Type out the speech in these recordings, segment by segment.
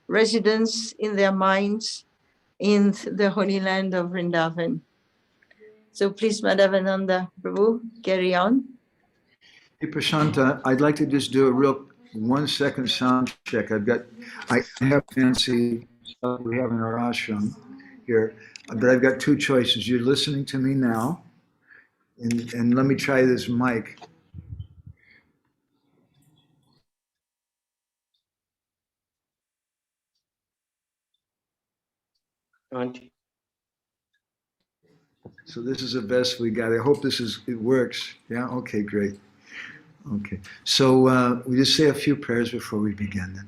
residence in their minds in the Holy Land of Vrindavan. So please, Madhavananda Prabhu, carry on. Hey, Prashanta, I'd like to just do a real 1 second sound check. I have fancy stuff we have in our ashram here, but I've got two choices. You're listening to me now, and let me try this mic. So this is the best we got. I hope it works. Yeah. Okay. Great. Okay. So we just say a few prayers before we begin. Then.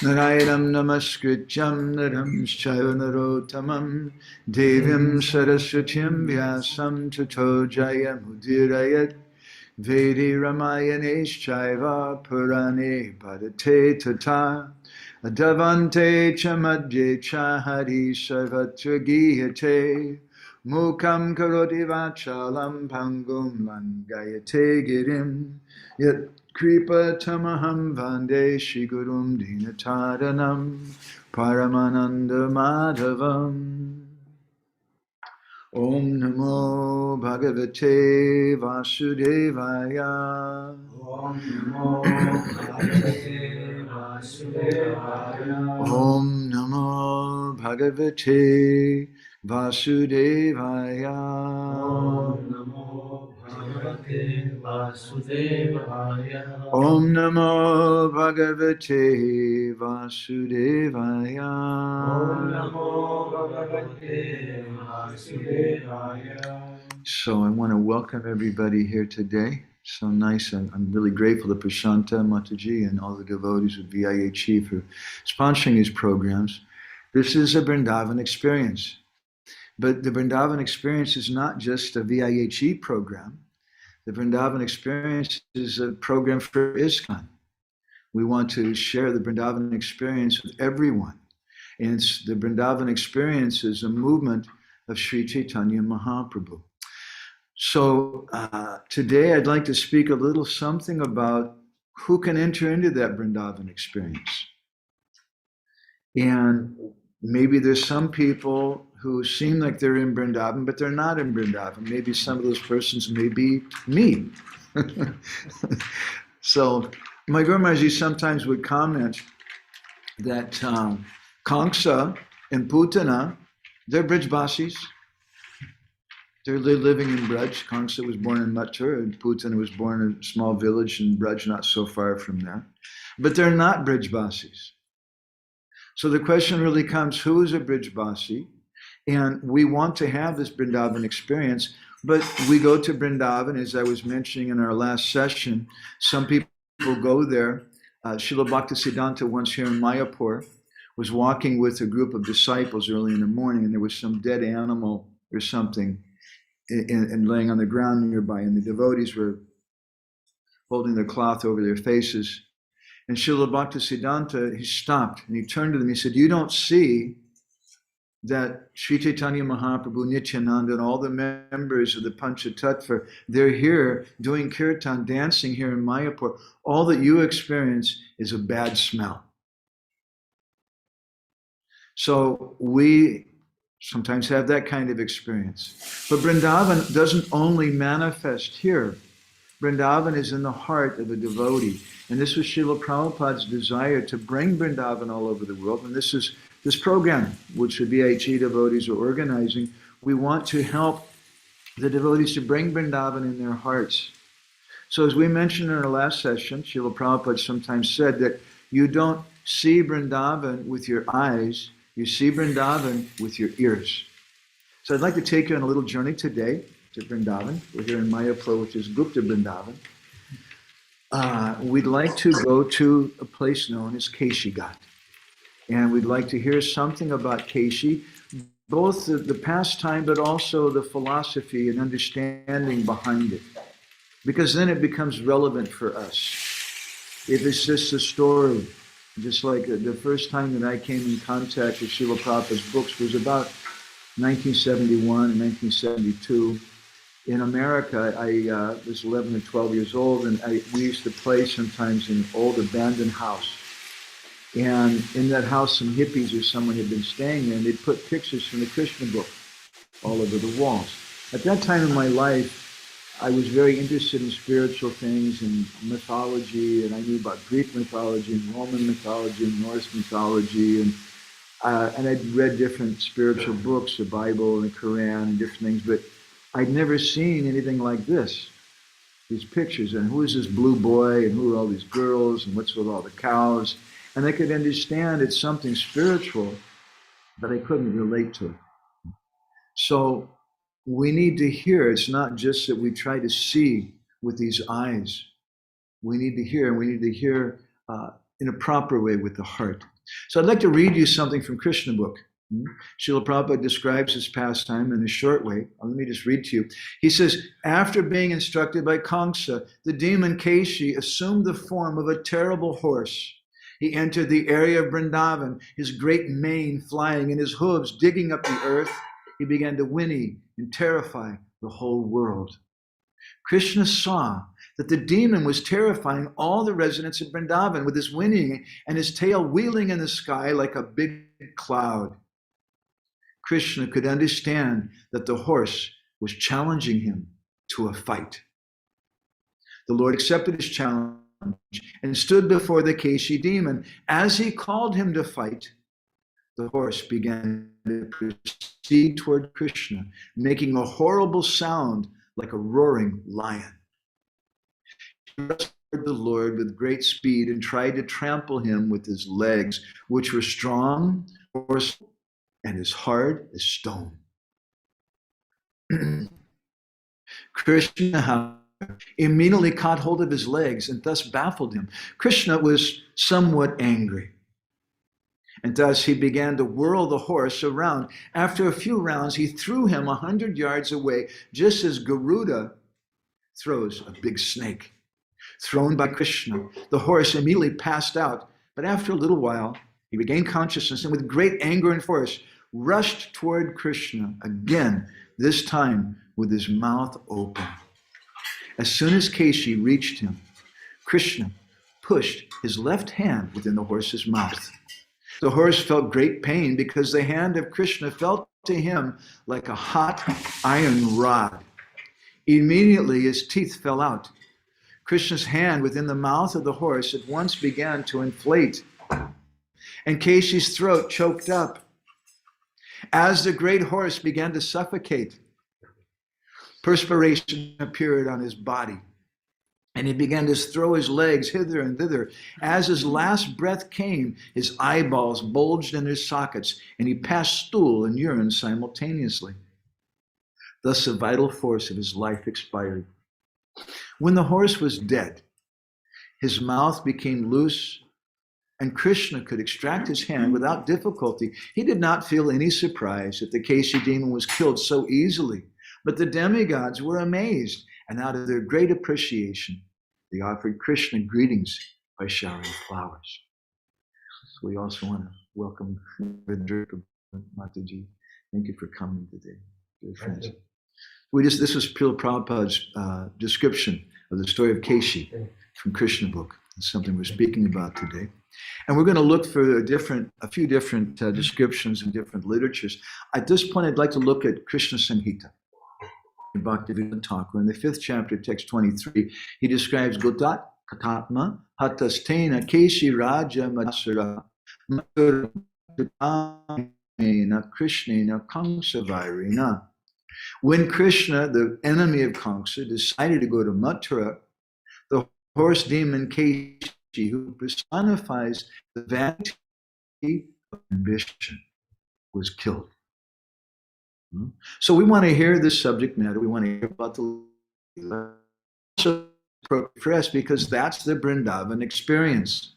Narayanam namaskrityam naram shaiva narotamam devim saraswatyam vyasam tato jayamudhirayat vedi ramayanesh purane padate tata adavante chamadye chahari sarvatra giyate mukam karoti vachalam pangum langayate girim yat Kripa tamaham vande shigurum dinataranam paramananda madhavam. Om namo bhagavate vasudevaya. Om namo bhagavate vasudevaya. Om namo bhagavate vasudevaya. Om namo bhagavate vasudevaya. Om namo bhagavate vasudevaya. Om namo bhagavate vasudevaya. So I want to welcome everybody here today. So nice. I'm really grateful to Prashanta, Mataji, and all the devotees of VIHE for sponsoring these programs. This is a Vrindavan experience. But the Vrindavan experience is not just a VIHE program. The Vrindavan experience is a program for ISKCON. We want to share the Vrindavan experience with everyone. And the Vrindavan experience is a movement of Sri Chaitanya Mahaprabhu. So today I'd like to speak a little something about who can enter into that Vrindavan experience. And maybe there's some people who seem like they're in Vrindavan, but they're not in Vrindavan. Maybe some of those persons may be me. So my Guru Maharaj sometimes would comment that Kamsa and Putana, they're Brijbasis. They're living in Braj. Kamsa was born in Mathura, and Putana was born in a small village in Braj, not so far from there. But they're not Brijbasis. So the question really comes, who is a Brijbasi? And we want to have this Vrindavan experience, but we go to Vrindavan, as I was mentioning in our last session. Some people go there. Srila Bhaktisiddhanta once here in Mayapur was walking with a group of disciples early in the morning, and there was some dead animal or something and laying on the ground nearby, and the devotees were holding their cloth over their faces. And Srila Bhaktisiddhanta, he stopped and he turned to them. He said, "You don't see that Sri Chaitanya Mahaprabhu, Nityananda, and all the members of the Panchatattva, they're here doing kirtan, dancing here in Mayapur. All that you experience is a bad smell." So we sometimes have that kind of experience. But Vrindavan doesn't only manifest here. Vrindavan is in the heart of a devotee. And this was Srila Prabhupada's desire to bring Vrindavan all over the world. And this is this program, which the VIHE devotees are organizing. We want to help the devotees to bring Vrindavan in their hearts. So as we mentioned in our last session, Srila Prabhupada sometimes said that you don't see Vrindavan with your eyes, you see Vrindavan with your ears. So I'd like to take you on a little journey today to Vrindavan. We're here in Mayapur, which is Gupta Vrindavan. We'd like to go to a place known as Keshi Ghat. And we'd like to hear something about Keshi, both the pastime, but also the philosophy and understanding behind it. Because then it becomes relevant for us. If it's just a story, just like the first time that I came in contact with Srila Prabhupada's books was about 1971 and 1972. In America, I was 11 or 12 years old, and we used to play sometimes in an old abandoned house. And in that house, some hippies or someone had been staying there, and they'd put pictures from the Krishna book all over the walls. At that time in my life, I was very interested in spiritual things and mythology, and I knew about Greek mythology and Roman mythology and Norse mythology, and I'd read different spiritual books, the Bible and the Quran and different things, but I'd never seen anything like this, these pictures, and who is this blue boy, and who are all these girls, and what's with all the cows, and I could understand it's something spiritual, but I couldn't relate to it. So we need to hear. It's not just that we try to see with these eyes. We need to hear, and we need to hear in a proper way with the heart. So I'd like to read you something from Krishna book. Srila Prabhupada describes this pastime in a short way. Let me just read to you. He says, after being instructed by Kamsa, the demon Keshi assumed the form of a terrible horse. He entered the area of Vrindavan, his great mane flying and his hooves digging up the earth. He began to whinny and terrify the whole world. Krishna saw that the demon was terrifying all the residents of Vrindavan with his whinnying and his tail wheeling in the sky like a big cloud. Krishna could understand that the horse was challenging him to a fight. The Lord accepted his challenge and stood before the Keshi demon. As he called him to fight, the horse began to proceed toward Krishna, making a horrible sound like a roaring lion. He rushed toward the Lord with great speed and tried to trample him with his legs, which were strong, forceful, and as hard as stone. Krishna, however, immediately caught hold of his legs and thus baffled him. Krishna was somewhat angry, and thus he began to whirl the horse around. After a few rounds, he threw him 100 yards away, just as Garuda throws a big snake. Thrown by Krishna, the horse immediately passed out, but after a little while, he regained consciousness and with great anger and force, rushed toward Krishna again, this time with his mouth open. As soon as Keshi reached him, Krishna pushed his left hand within the horse's mouth. The horse felt great pain because the hand of Krishna felt to him like a hot iron rod. Immediately his teeth fell out. Krishna's hand within the mouth of the horse at once began to inflate, and Keshi's throat choked up. As the great horse began to suffocate, perspiration appeared on his body, and he began to throw his legs hither and thither. As his last breath came, his eyeballs bulged in his sockets, and he passed stool and urine simultaneously. Thus the vital force of his life expired. When the horse was dead, his mouth became loose, and Krishna could extract his hand without difficulty. He did not feel any surprise that the Keshi demon was killed so easily, but the demigods were amazed, and out of their great appreciation, they offered Krishna greetings by showering flowers. So we also want to welcome Vrindavan Mataji. Thank you for coming today, dear friends. This was Srila Prabhupada's description of the story of Keshi from Krishna book. It's something we're speaking about today. And we're going to look for a few different descriptions in different literatures. At this point, I'd like to look at Krishna Samhita. Bhaktivedanta Thakur, in the 5th chapter, text 23, he describes Gotat Katatma Hatastena Keshi Raja Madasara Mathura Krishnena Kamsavirina. When Krishna, the enemy of Kamsa, decided to go to Mathura, the horse demon Keshi, who personifies the vanity of ambition, was killed. So we want to hear this subject matter. We want to hear about the also for us because that's the Vrindavan experience.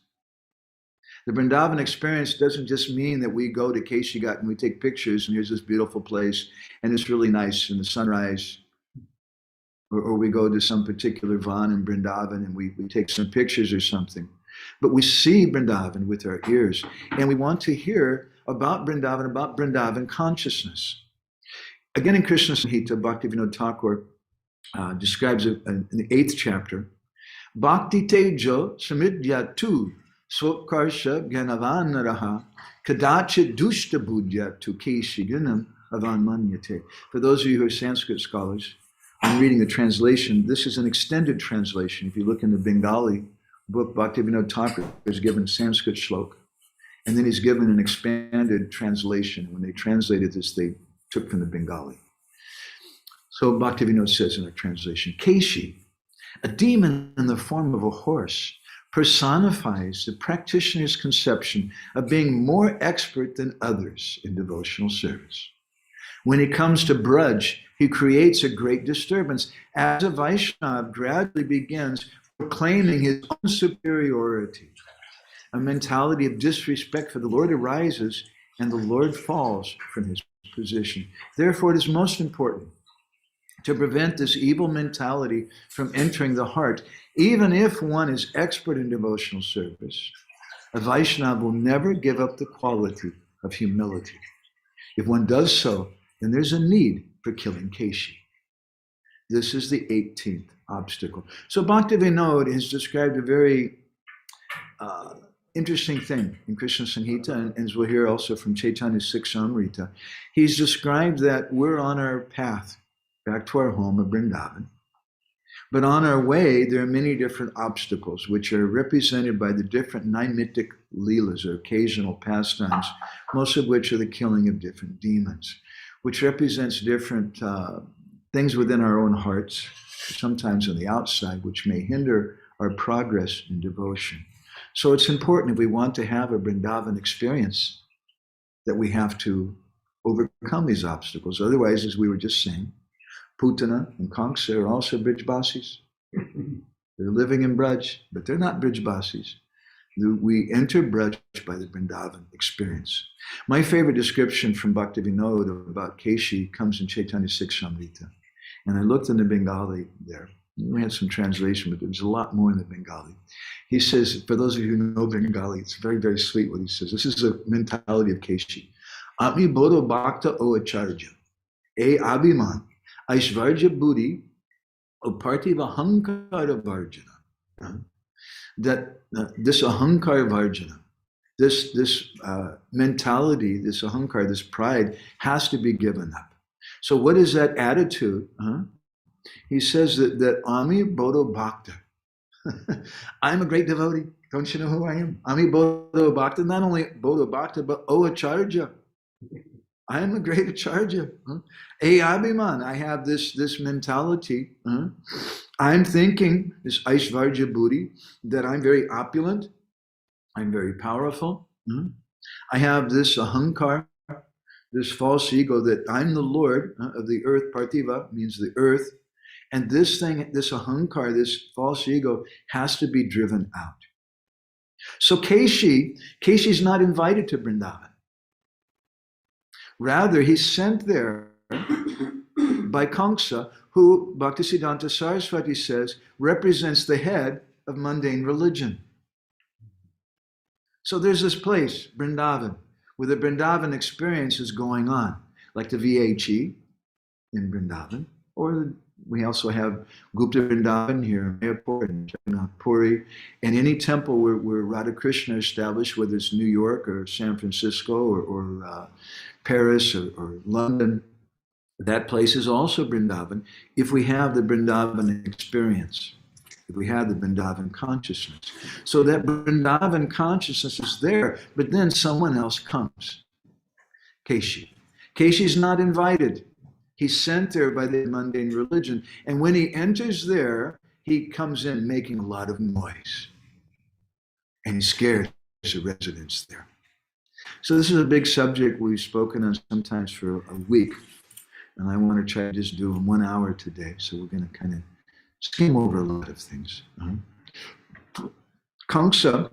The Vrindavan experience doesn't just mean that we go to Keshi Ghat and we take pictures and here's this beautiful place and it's really nice in the sunrise, or we go to some particular van in Vrindavan and we take some pictures or something. But we see Vrindavan with our ears, and we want to hear about Vrindavan consciousness. Again, in Krishna Samhita, Bhaktivedanta Thakur describes it in the 8th chapter. Bhakti tejo samidyatu Swakarsha Ganavanaraha Kadachit Dushta Budya to Keshigunam Avanmanyate. For those of you who are Sanskrit scholars, I'm reading the translation. This is an extended translation. If you look in the Bengali book, Bhaktivinoda Thakur is given Sanskrit shlok, and then he's given an expanded translation. When they translated this, they took from the Bengali. So Bhaktivinoda says in our translation, Keshi, a demon in the form of a horse, personifies the practitioner's conception of being more expert than others in devotional service. When it comes to Braj, he creates a great disturbance as a Vaishnava gradually begins proclaiming his own superiority. A mentality of disrespect for the Lord arises and the Lord falls from his position. Therefore, it is most important to prevent this evil mentality from entering the heart. Even if one is expert in devotional service, a Vaishnava will never give up the quality of humility. If one does so, then there's a need for killing Keshi. This is the 18th obstacle. So Bhaktivinoda has described a very interesting thing in Krishna Samhita, and as we'll hear also from Chaitanya Siksamrita. He's described that we're on our path back to our home of Vrindavan. But on our way, there are many different obstacles, which are represented by the different naimitic leelas, or occasional pastimes, most of which are the killing of different demons, which represents different things within our own hearts, sometimes on the outside, which may hinder our progress in devotion. So it's important, if we want to have a Vrindavan experience, that we have to overcome these obstacles. Otherwise, as we were just saying, Putana and Kamsa are also Brijbasis. They're living in Braj, but they're not Brijbasis. We enter Braj by the Vrindavan experience. My favorite description from Bhaktivinoda about Keshi comes in Chaitanya Siksamrita. And I looked in the Bengali there. We had some translation, but there's a lot more in the Bengali. He says, for those of you who know Bengali, it's very, very sweet what he says. This is a mentality of Keshi. Ami bodo bhakta o acharya, e abhiman, aishvarja buddhi, o parthiva hankara varjana. That this ahankara varjana, this mentality, this ahankara, this pride has to be given up. So what is that attitude? He says that Ami Bodho Bhakta. I'm a great devotee. Don't you know who I am? Ami Bodho Bhakta. Not only Bodho Bhakta, but O Acharya. I am a great Acharya. E Abhiman. I have this mentality. I'm thinking, this Aishvarja Buddhi, that I'm very opulent. I'm very powerful. I have this ahankar, this false ego that I'm the Lord of the earth. Parthiva means the earth. And this thing, this ahankar, this false ego, has to be driven out. So Keshi's not invited to Vrindavan. Rather, he's sent there by Kamsa, who Bhaktisiddhanta Saraswati says represents the head of mundane religion. So there's this place, Vrindavan, where the Vrindavan experience is going on, like the VIHE in Vrindavan, or we also have Gupta Vrindavan here in Mayapur and Jagannath Puri, and any temple where Radhakrishna established, whether it's New York or San Francisco or Paris or London, that place is also Vrindavan if we have the Vrindavan experience, if we have the Vrindavan consciousness. So that Vrindavan consciousness is there, but then someone else comes. Keshi. Keshi's not invited. He's sent there by the mundane religion. And when he enters there, he comes in making a lot of noise. And he scares the residents there. So this is a big subject we've spoken on sometimes for a week. And I want to try to just do in 1 hour today. So we're going to kind of skim over a lot of things. Kamsa,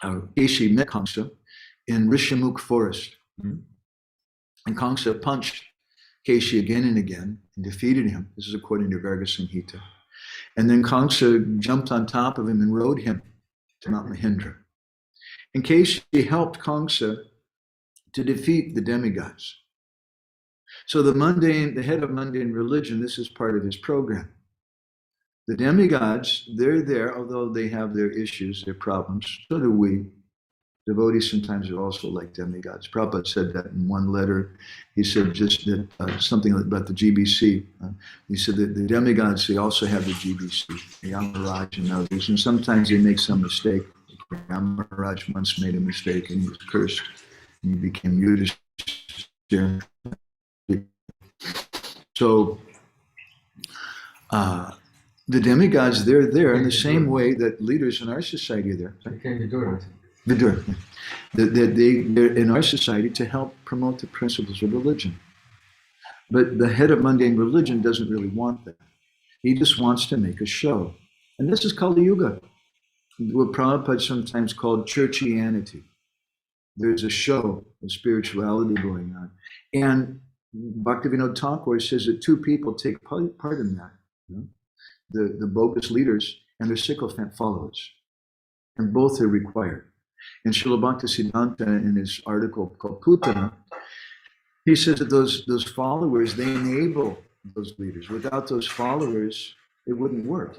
Keshi met Kamsa in Rishamukh forest. And Kamsa punched Keshi again and again and defeated him. This is according to Virga Samhita. And then Kamsa jumped on top of him and rode him to Mount Mahindra. And Keshi helped Kamsa to defeat the demigods. So the head of mundane religion, this is part of his program. The demigods, they're there, although they have their issues, their problems. So do we. Devotees sometimes are also like demigods. Prabhupada said that in one letter. He said just that something about the GBC. He said that the demigods, they also have the GBC, the Yamaraj and others, and sometimes they make some mistake. Yamaraj once made a mistake and he was cursed. And he became Yudhishthira. So the demigods, they're there in the same way that leaders in our society are there. Vidur. They're in our society to help promote the principles of religion. But the head of mundane religion doesn't really want that. He just wants to make a show. And this is Kali Yuga, what Prabhupada sometimes called churchianity. There's a show of spirituality going on. And Bhaktivinoda Thakur says that two people take part in that. The bogus leaders and their sycophant followers. And both are required. In Srila Bhaktisiddhanta, in his article called Putana, he says that those followers, they enable those leaders. Without those followers, it wouldn't work.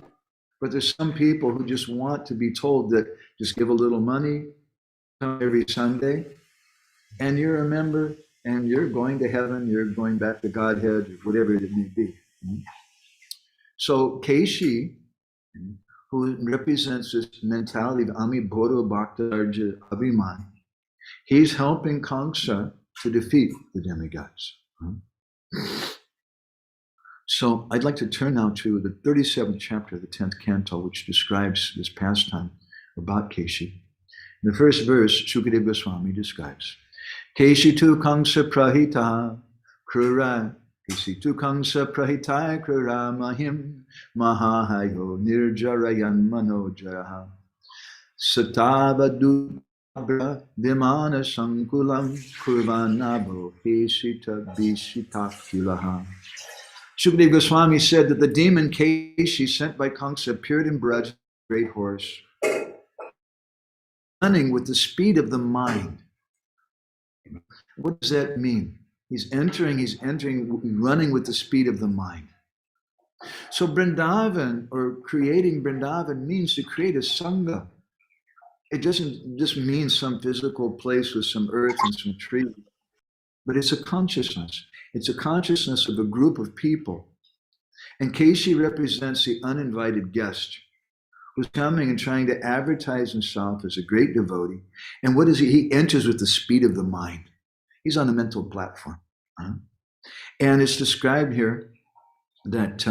But there's some people who just want to be told that just give a little money, come every Sunday, and you're a member, and you're going to heaven, you're going back to Godhead, whatever it may be. So Keshi, who represents this mentality of Ami Bhoro Bhaktarja Abhiman, he's helping Kamsa to defeat the demigods. So I'd like to turn now to the 37th chapter of the 10th canto, which describes this pastime about Keshi. In the first verse, Shukadeva Goswami describes, Keshi tu Kamsa prahita krura, Keshi tu Kamsa prahita krura mahim, mahahayo nirjarayan manojaraha, satavadu Dimana Sankulam Kurvanabo Heshita Bishitakilaha. Shukadeva Goswami said that the demon Keshi sent by Kamsa appeared in blood, great horse, running with the speed of the mind. What does that mean? He's entering, running with the speed of the mind. So Vrindavan, or creating Vrindavan, means to create a Sangha. It doesn't just mean some physical place with some earth and some trees, but it's a consciousness. It's a consciousness of a group of people. And Keshi represents the uninvited guest who's coming and trying to advertise himself as a great devotee. And what is he? He enters with the speed of the mind. He's on a mental platform. And it's described here that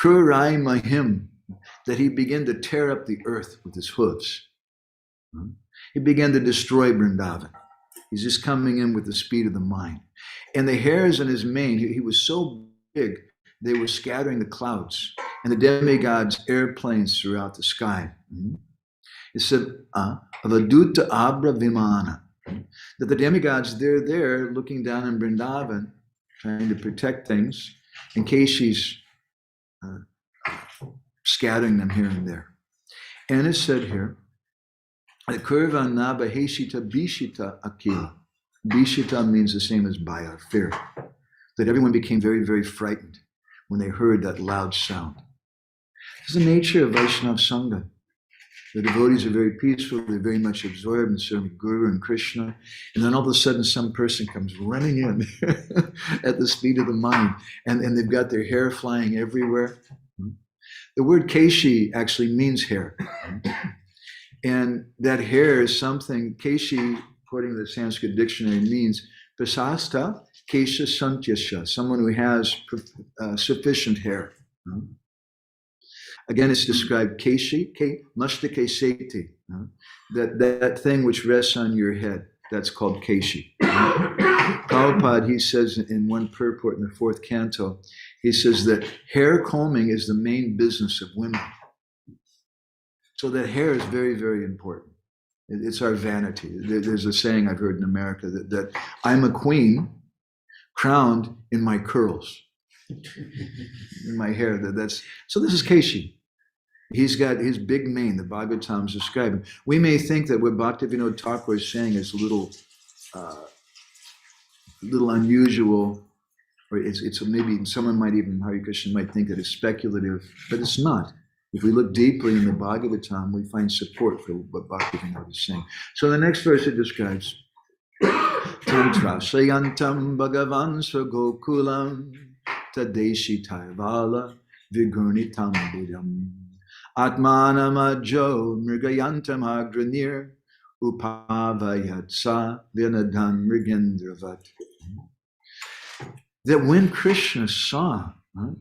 Krurai Mahim, that he began to tear up the earth with his hooves. He began to destroy Vrindavan. He's just coming in with the speed of the mind. And the hairs on his mane, he was so big, they were scattering the clouds and the demigods' airplanes throughout the sky. It said, Avaduta Abra Vimana, that the demigods, they're there looking down on Vrindavan, trying to protect things, in case she's scattering them here and there. And it said here, Kurva Naba Heshita Bishita Akila. Bishita means the same as Bhaya, fear. That everyone became very, very frightened when they heard that loud sound. This is the nature of Vaishnava Sangha. The devotees are very peaceful, they're very much absorbed in serving Guru and Krishna, and then all of a sudden some person comes running in at the speed of the mind, and they've got their hair flying everywhere. The word Keshi actually means hair. And that hair is something, Keshi, according to the Sanskrit dictionary, means Prasasta Kesha Santyasha, someone who has sufficient hair. Again, it's described Keshi, Mashtake Seti, that thing which rests on your head, that's called Keshi. Prabhupada, he says in one purport in the 4th canto, he says that hair combing is the main business of women. So that hair is very, very important. It's our vanity. There's a saying I've heard in America that I'm a queen crowned in my curls, in my hair. So this is Keshi. He's got his big mane, the Bhagavatam is describing. We may think that what Bhaktivinoda Thakur is saying is a little unusual, or it's maybe someone might even, Hare Krishna might think that it's speculative, but it's not. If we look deeply in the Bhagavatam, we find support for what Bhaktivinoda is saying. So the next verse it describes, Tantra Shayantam Bhagavan Swagokulam Tadeshi Taivala Vigurnitam Buddham Atmanamajo Mrigayantam Agranir Upavayatsa Vinadan Mrigendravat. That when Krishna saw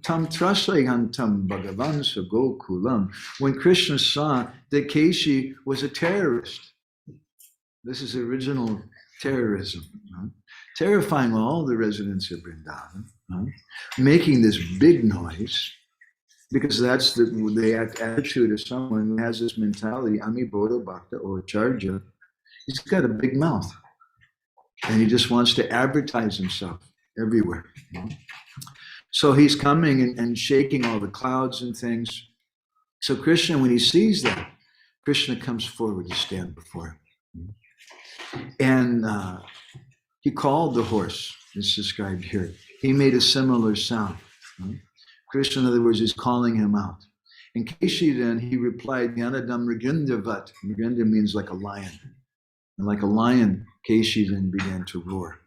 Tam Trasayantam Bhagavan Sagokulam, when Krishna saw that Keshi was a terrorist, this is original terrorism, terrifying all the residents of Vrindavan, making this big noise, because that's the attitude of someone who has this mentality, Ami Bodha Bhakta or Charja. He's got a big mouth, and he just wants to advertise himself everywhere. So he's coming and shaking all the clouds and things. So Krishna, when he sees that, Krishna comes forward to stand before him. And he called the horse, it's described here. He made a similar sound. Krishna, in other words, is calling him out. And Keshi then, he replied, Yanadam Mrigendavat. Mriginda means like a lion. And like a lion, Keshi then began to roar.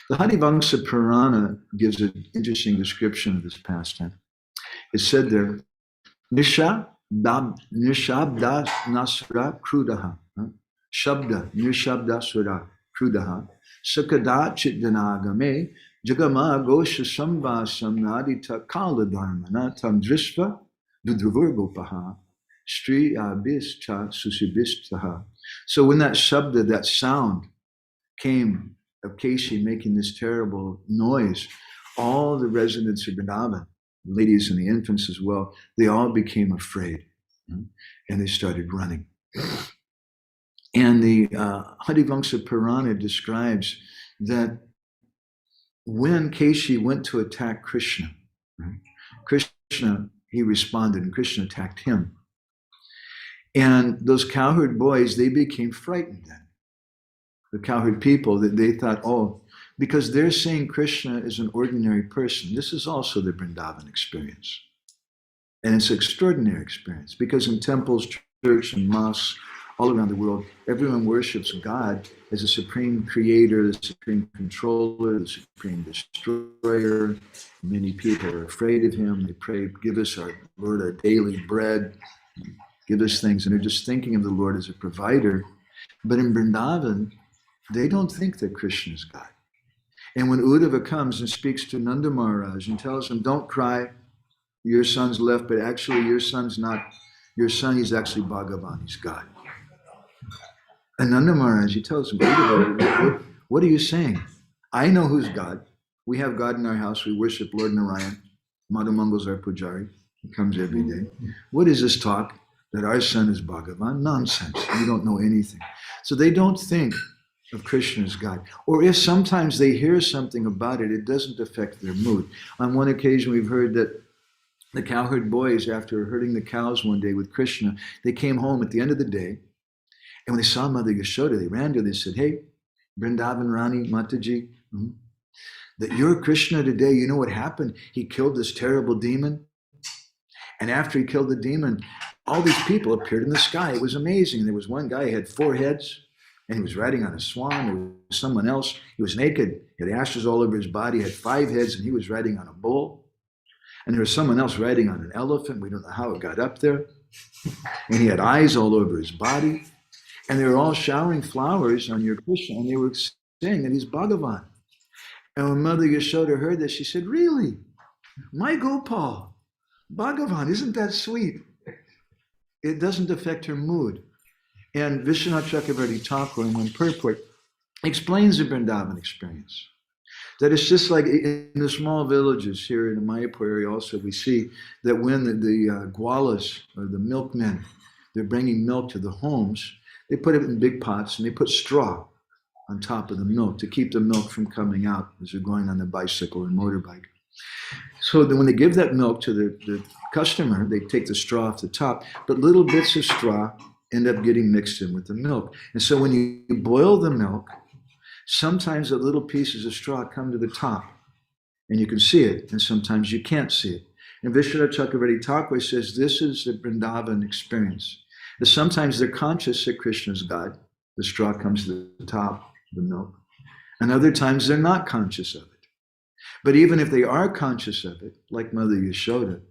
The Harivamsa Purana gives an interesting description of this pastime. It said there, Nishabda Nasura Krudaha. Shabda, Nishabda Sura Krudaha. Sakada Chitdanagame Jagama Gosha Samvasam Nadita Kala Dharmana Tam Drishva Vidravurgopaha Stri Abischa Susibishtaha. So when that Shabda, that sound came of Keshi making this terrible noise, all the residents of Vrindavan, the ladies and the infants as well, they all became afraid, and they started running. And the Harivamsa Purana describes that when Keshi went to attack Krishna, Krishna, he responded, and Krishna attacked him. And those cowherd boys, they became frightened then. The cowherd people, that they thought, oh, because they're seeing Krishna as an ordinary person. This is also the Vrindavan experience. And it's an extraordinary experience, because in temples, church, and mosques all around the world, everyone worships God as a supreme creator, the supreme controller, the supreme destroyer. Many people are afraid of him. They pray, give us our Lord our daily bread, give us things. And they're just thinking of the Lord as a provider. But in Vrindavan, they don't think that Krishna is God. And when Uddhava comes and speaks to Nanda Maharaj and tells him, don't cry, your son's left, but actually your son's not your son, he's actually Bhagavan, he's God. And Nanda Maharaj, he tells him, Uddhava, what are you saying? I know who's God. We have God in our house. We worship Lord Narayan. Madhamangal's our pujari. He comes every day. What is this talk that our son is Bhagavan? Nonsense. You don't know anything. So they don't think of Krishna as God. Or if sometimes they hear something about it, it doesn't affect their mood. On one occasion, we've heard that the cowherd boys, after herding the cows one day with Krishna, they came home at the end of the day, and when they saw Mother Yashoda, they ran to her, they said, hey, Vrindavan Rani, Mataji, that you're Krishna today, you know what happened? He killed this terrible demon. And after he killed the demon, all these people appeared in the sky. It was amazing. There was one guy, he had 4 heads, and he was riding on a swan. There was someone else, he was naked, he had ashes all over his body, he had 5 heads, and he was riding on a bull. And there was someone else riding on an elephant. We don't know how it got up there. And he had eyes all over his body. And they were all showering flowers on your Krishna, and they were saying that he's Bhagavan. And when Mother Yashoda heard this, she said, really? My Gopal, Bhagavan, isn't that sweet? It doesn't affect her mood. And Vishwanath Chakravarti Thakur in one purport explains the Vrindavan experience. That it's just like in the small villages here in the Mayapur area also, we see that when the gwalas, or the milkmen, they're bringing milk to the homes, they put it in big pots and they put straw on top of the milk to keep the milk from coming out as they're going on the bicycle or motorbike. So then when they give that milk to the customer, they take the straw off the top, but little bits of straw end up getting mixed in with the milk. And so when you boil the milk, sometimes the little pieces of straw come to the top. and you can see it, and sometimes you can't see it. And Vishwanath Chakravarti Thakur says this is the Vrindavan experience. That sometimes they're conscious that Krishna is God. The straw comes to the top, the milk. And other times they're not conscious of it. But even if they are conscious of it, like Mother Yashoda,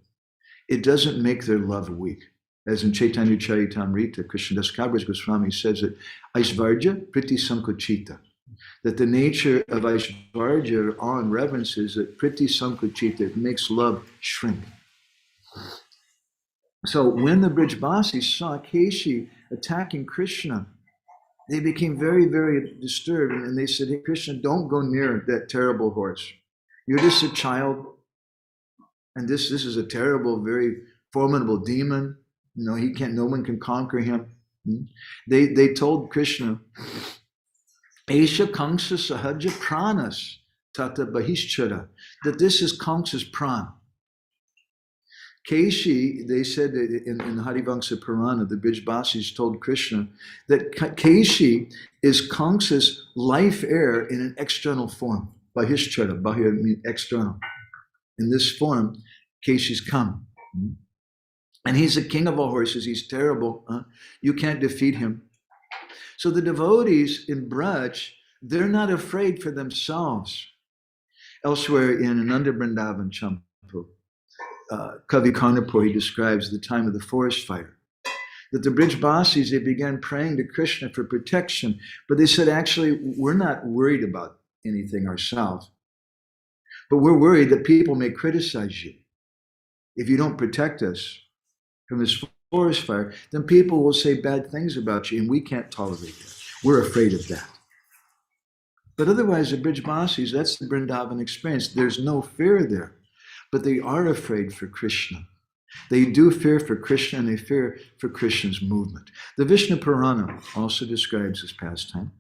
it doesn't make their love weak. As in Chaitanya Charitamrita, Krishnadas Kaviraj Goswami says that Aishvarja Priti Sankuchita, that the nature of Aishvarja, awe and reverence, is that Priti Sankuchita, it makes love shrink. So when the Brijbasis saw Keshi attacking Krishna, they became very, very disturbed, and they said, hey, Krishna, don't go near that terrible horse. You're just a child, and this is a terrible, very formidable demon. You know, no one can conquer him. They told Krishna, Esha Kamsa Sahaja Pranas Tata Bahishchara, that this is Kamsa's pran. Keshi, they said in Harivamsa Purana, the Brijbasis told Krishna that Keshi is Kamsa's life heir in an external form. Bahishchara, Bahir means external. In this form, Keshi's come. And he's the king of all horses. He's terrible. You can't defeat him. So the devotees in Braj, they're not afraid for themselves. Elsewhere in Ananda Vrindavan Champu, Kavi Karnapur, he describes the time of the forest fire. That the Brijbasis, they began praying to Krishna for protection, but they said, actually, we're not worried about anything ourselves, but we're worried that people may criticize you. If you don't protect us from this forest fire, then people will say bad things about you, and we can't tolerate that. We're afraid of that. But otherwise, the Brijbasis, that's the Vrindavan experience. There's no fear there, but they are afraid for Krishna. They do fear for Krishna, and they fear for Krishna's movement. The Vishnu Purana also describes this pastime.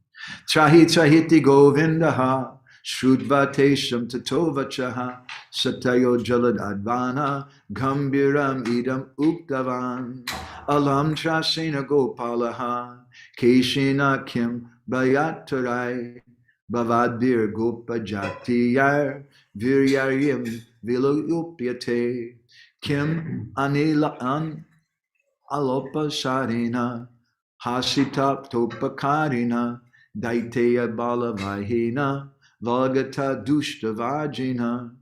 Trahi trahiti govindaha shrudvatesham tatovachaha satayo jalad advana gambiram idam uktavan alam trasena gopalaha keshina kim bayatarai bhavadbir gopajatiyar viryaryam viloyupyate kim anilan alopa sarina hasita topakarina daiteya balavahina vagata dushtavajina.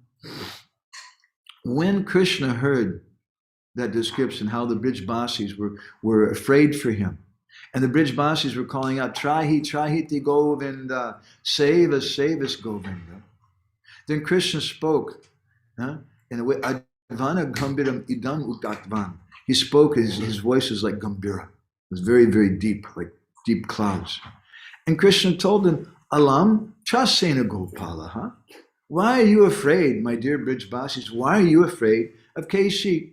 When Krishna heard that description, how the Brijbasis were afraid for him, and the Brijbasis were calling out, Trahi, Trahiti Govinda, save us, Govinda. Then Krishna spoke in a way, Advana Gambiram Idam Utatvan. He spoke, his voice was like Gambira. It was very, very deep, like deep clouds. And Krishna told him, Alam Chasena Gopala, why are you afraid, my dear Brijbasis? Why are you afraid of Keshi?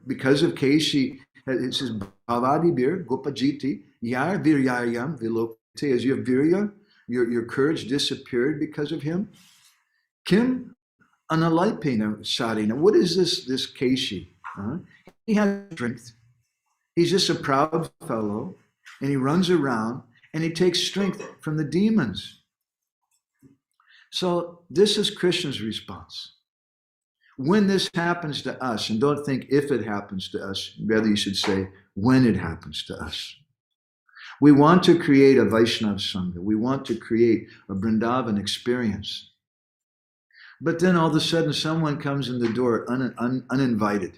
Because of Keshi, it says, Bhavadi Bir, Gopajiti, Yar Viryayam Vilokte, as you have Virya, your courage disappeared because of him. Kim Analaipena Sarina. What is this Keshi? He has strength. He's just a proud fellow, and he runs around, and he takes strength from the demons. So this is Krishna's response. When this happens to us, and don't think if it happens to us, rather you should say when it happens to us. We want to create a Vaishnava Sangha. We want to create a Vrindavan experience. But then all of a sudden someone comes in the door uninvited.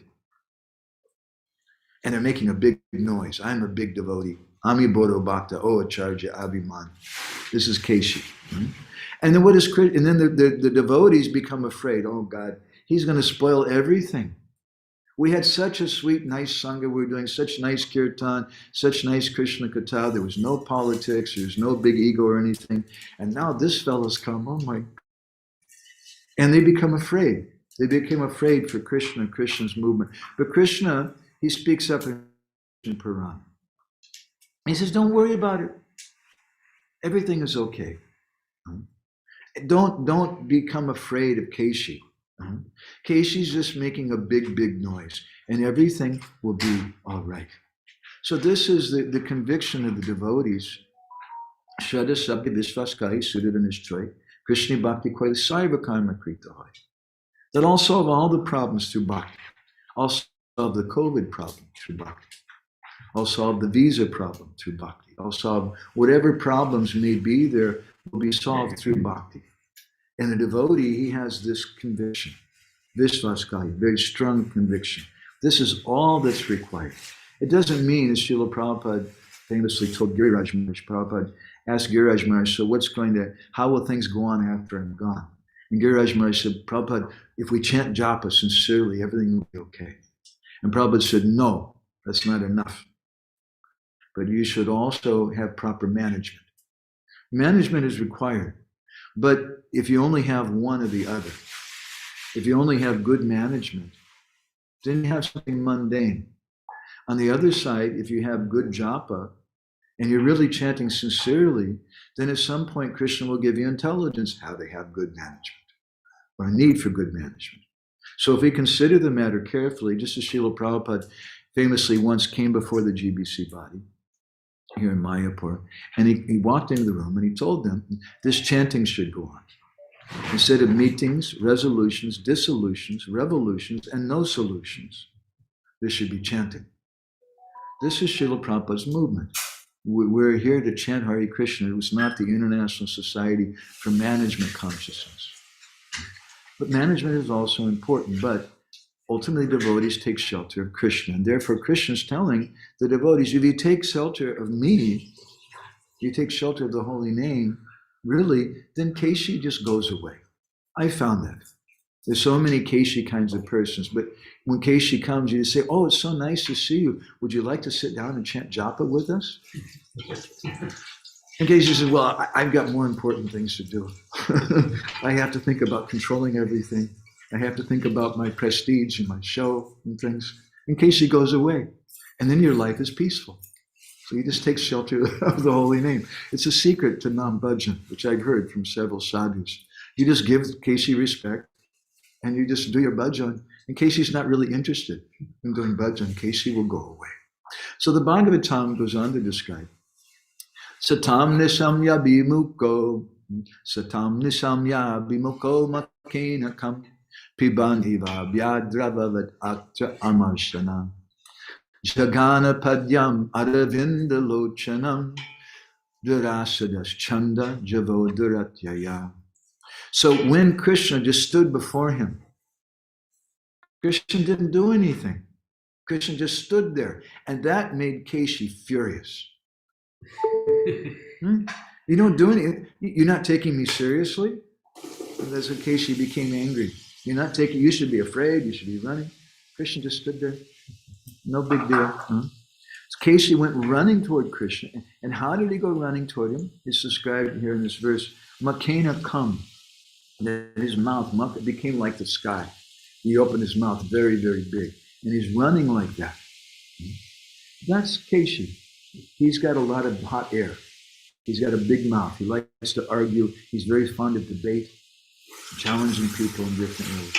And they're making a big noise. I'm a big devotee. Ami Bodho Bhakta, O Acharya Abhiman. This is Keshi. And then the devotees become afraid. Oh God, he's going to spoil everything. We had such a sweet, nice Sangha. We were doing such nice kirtan, such nice Krishna Katha. There was no politics. There was no big ego or anything. And now this fellow's come. Oh my. And they become afraid. They became afraid for Krishna and Krishna's movement. But Krishna, he speaks up in Purana. He says, don't worry about it. Everything is okay. Don't become afraid of Keshi. Keshi's just making a big, big noise, and everything will be all right. So this is the conviction of the devotees. Shraddha Sabdi Vishvas Kahi Sudhira Nishchay Krishna Bhakti Koila Saiva Karma Krita Hoy. That I'll solve all the problems through Bhakti. I'll solve the COVID problem through Bhakti. I'll solve the visa problem through Bhakti. I'll solve whatever problems may be there will be solved through Bhakti. And the devotee, he has this conviction, Vishvaskaya, very strong conviction. This is all that's required. It doesn't mean, as Srila Prabhupada famously told Giriraj Maharaj, Prabhupada asked Giriraj Maharaj, so how will things go on after I'm gone? And Giriraj Maharaj said, Prabhupada, if we chant japa sincerely, everything will be okay. And Prabhupada said, no, that's not enough. But you should also have proper management. Management is required. But if you only have one or the other, if you only have good management, then you have something mundane. On the other side, if you have good japa, and you're really chanting sincerely, then at some point Krishna will give you intelligence how they have good management, or a need for good management. So if we consider the matter carefully, just as Srila Prabhupada famously once came before the GBC body here in Mayapur, and he walked into the room and he told them this chanting should go on. Instead of meetings, resolutions, dissolutions, revolutions, and no solutions, there should be chanting. This is Srila Prabhupada's movement. We're here to chant Hare Krishna. It was not the International Society for Management Consciousness. But management is also important, but ultimately devotees take shelter of Krishna. And therefore Krishna is telling the devotees, if you take shelter of me, you take shelter of the holy name, really, then Keshi just goes away. I found that. There's so many Keshi kinds of persons, but when Keshi comes, you just say, oh, it's so nice to see you. Would you like to sit down and chant japa with us? And Keshi says, well, I've got more important things to do. I have to think about controlling everything. I have to think about my prestige and my show and things. And Keshi goes away. And then your life is peaceful. So you just take shelter of the holy name. It's a secret to Nam Bhajan, which I've heard from several sadhus. You just give Keshi respect, and you just do your bhajan. And Keshi's not really interested in doing bhajan. Keshi will go away. So the Bhagavatam goes on to describe, Satam nisamya bimuko, Satam nisamya bimuko makinakam, Piban iva byadravavat atra amarshana, Jagana padyam aravinda lochanam, Durasadas chanda javoduratyaya. So when Krishna just stood before him, Krishna didn't do anything. Krishna just stood there. And that made Keshi furious. You don't do anything. You're not taking me seriously? And that's when Keshi became angry. You should be afraid, you should be running. Krishna just stood there. No big deal. So Keshi went running toward Krishna. And how did he go running toward him? It's described here in this verse. Makena kam. His mouth became like the sky. He opened his mouth very, very big. And he's running like that. That's Keshi. He's got a lot of hot air. He's got a big mouth. He likes to argue. He's very fond of debate, challenging people in different ways.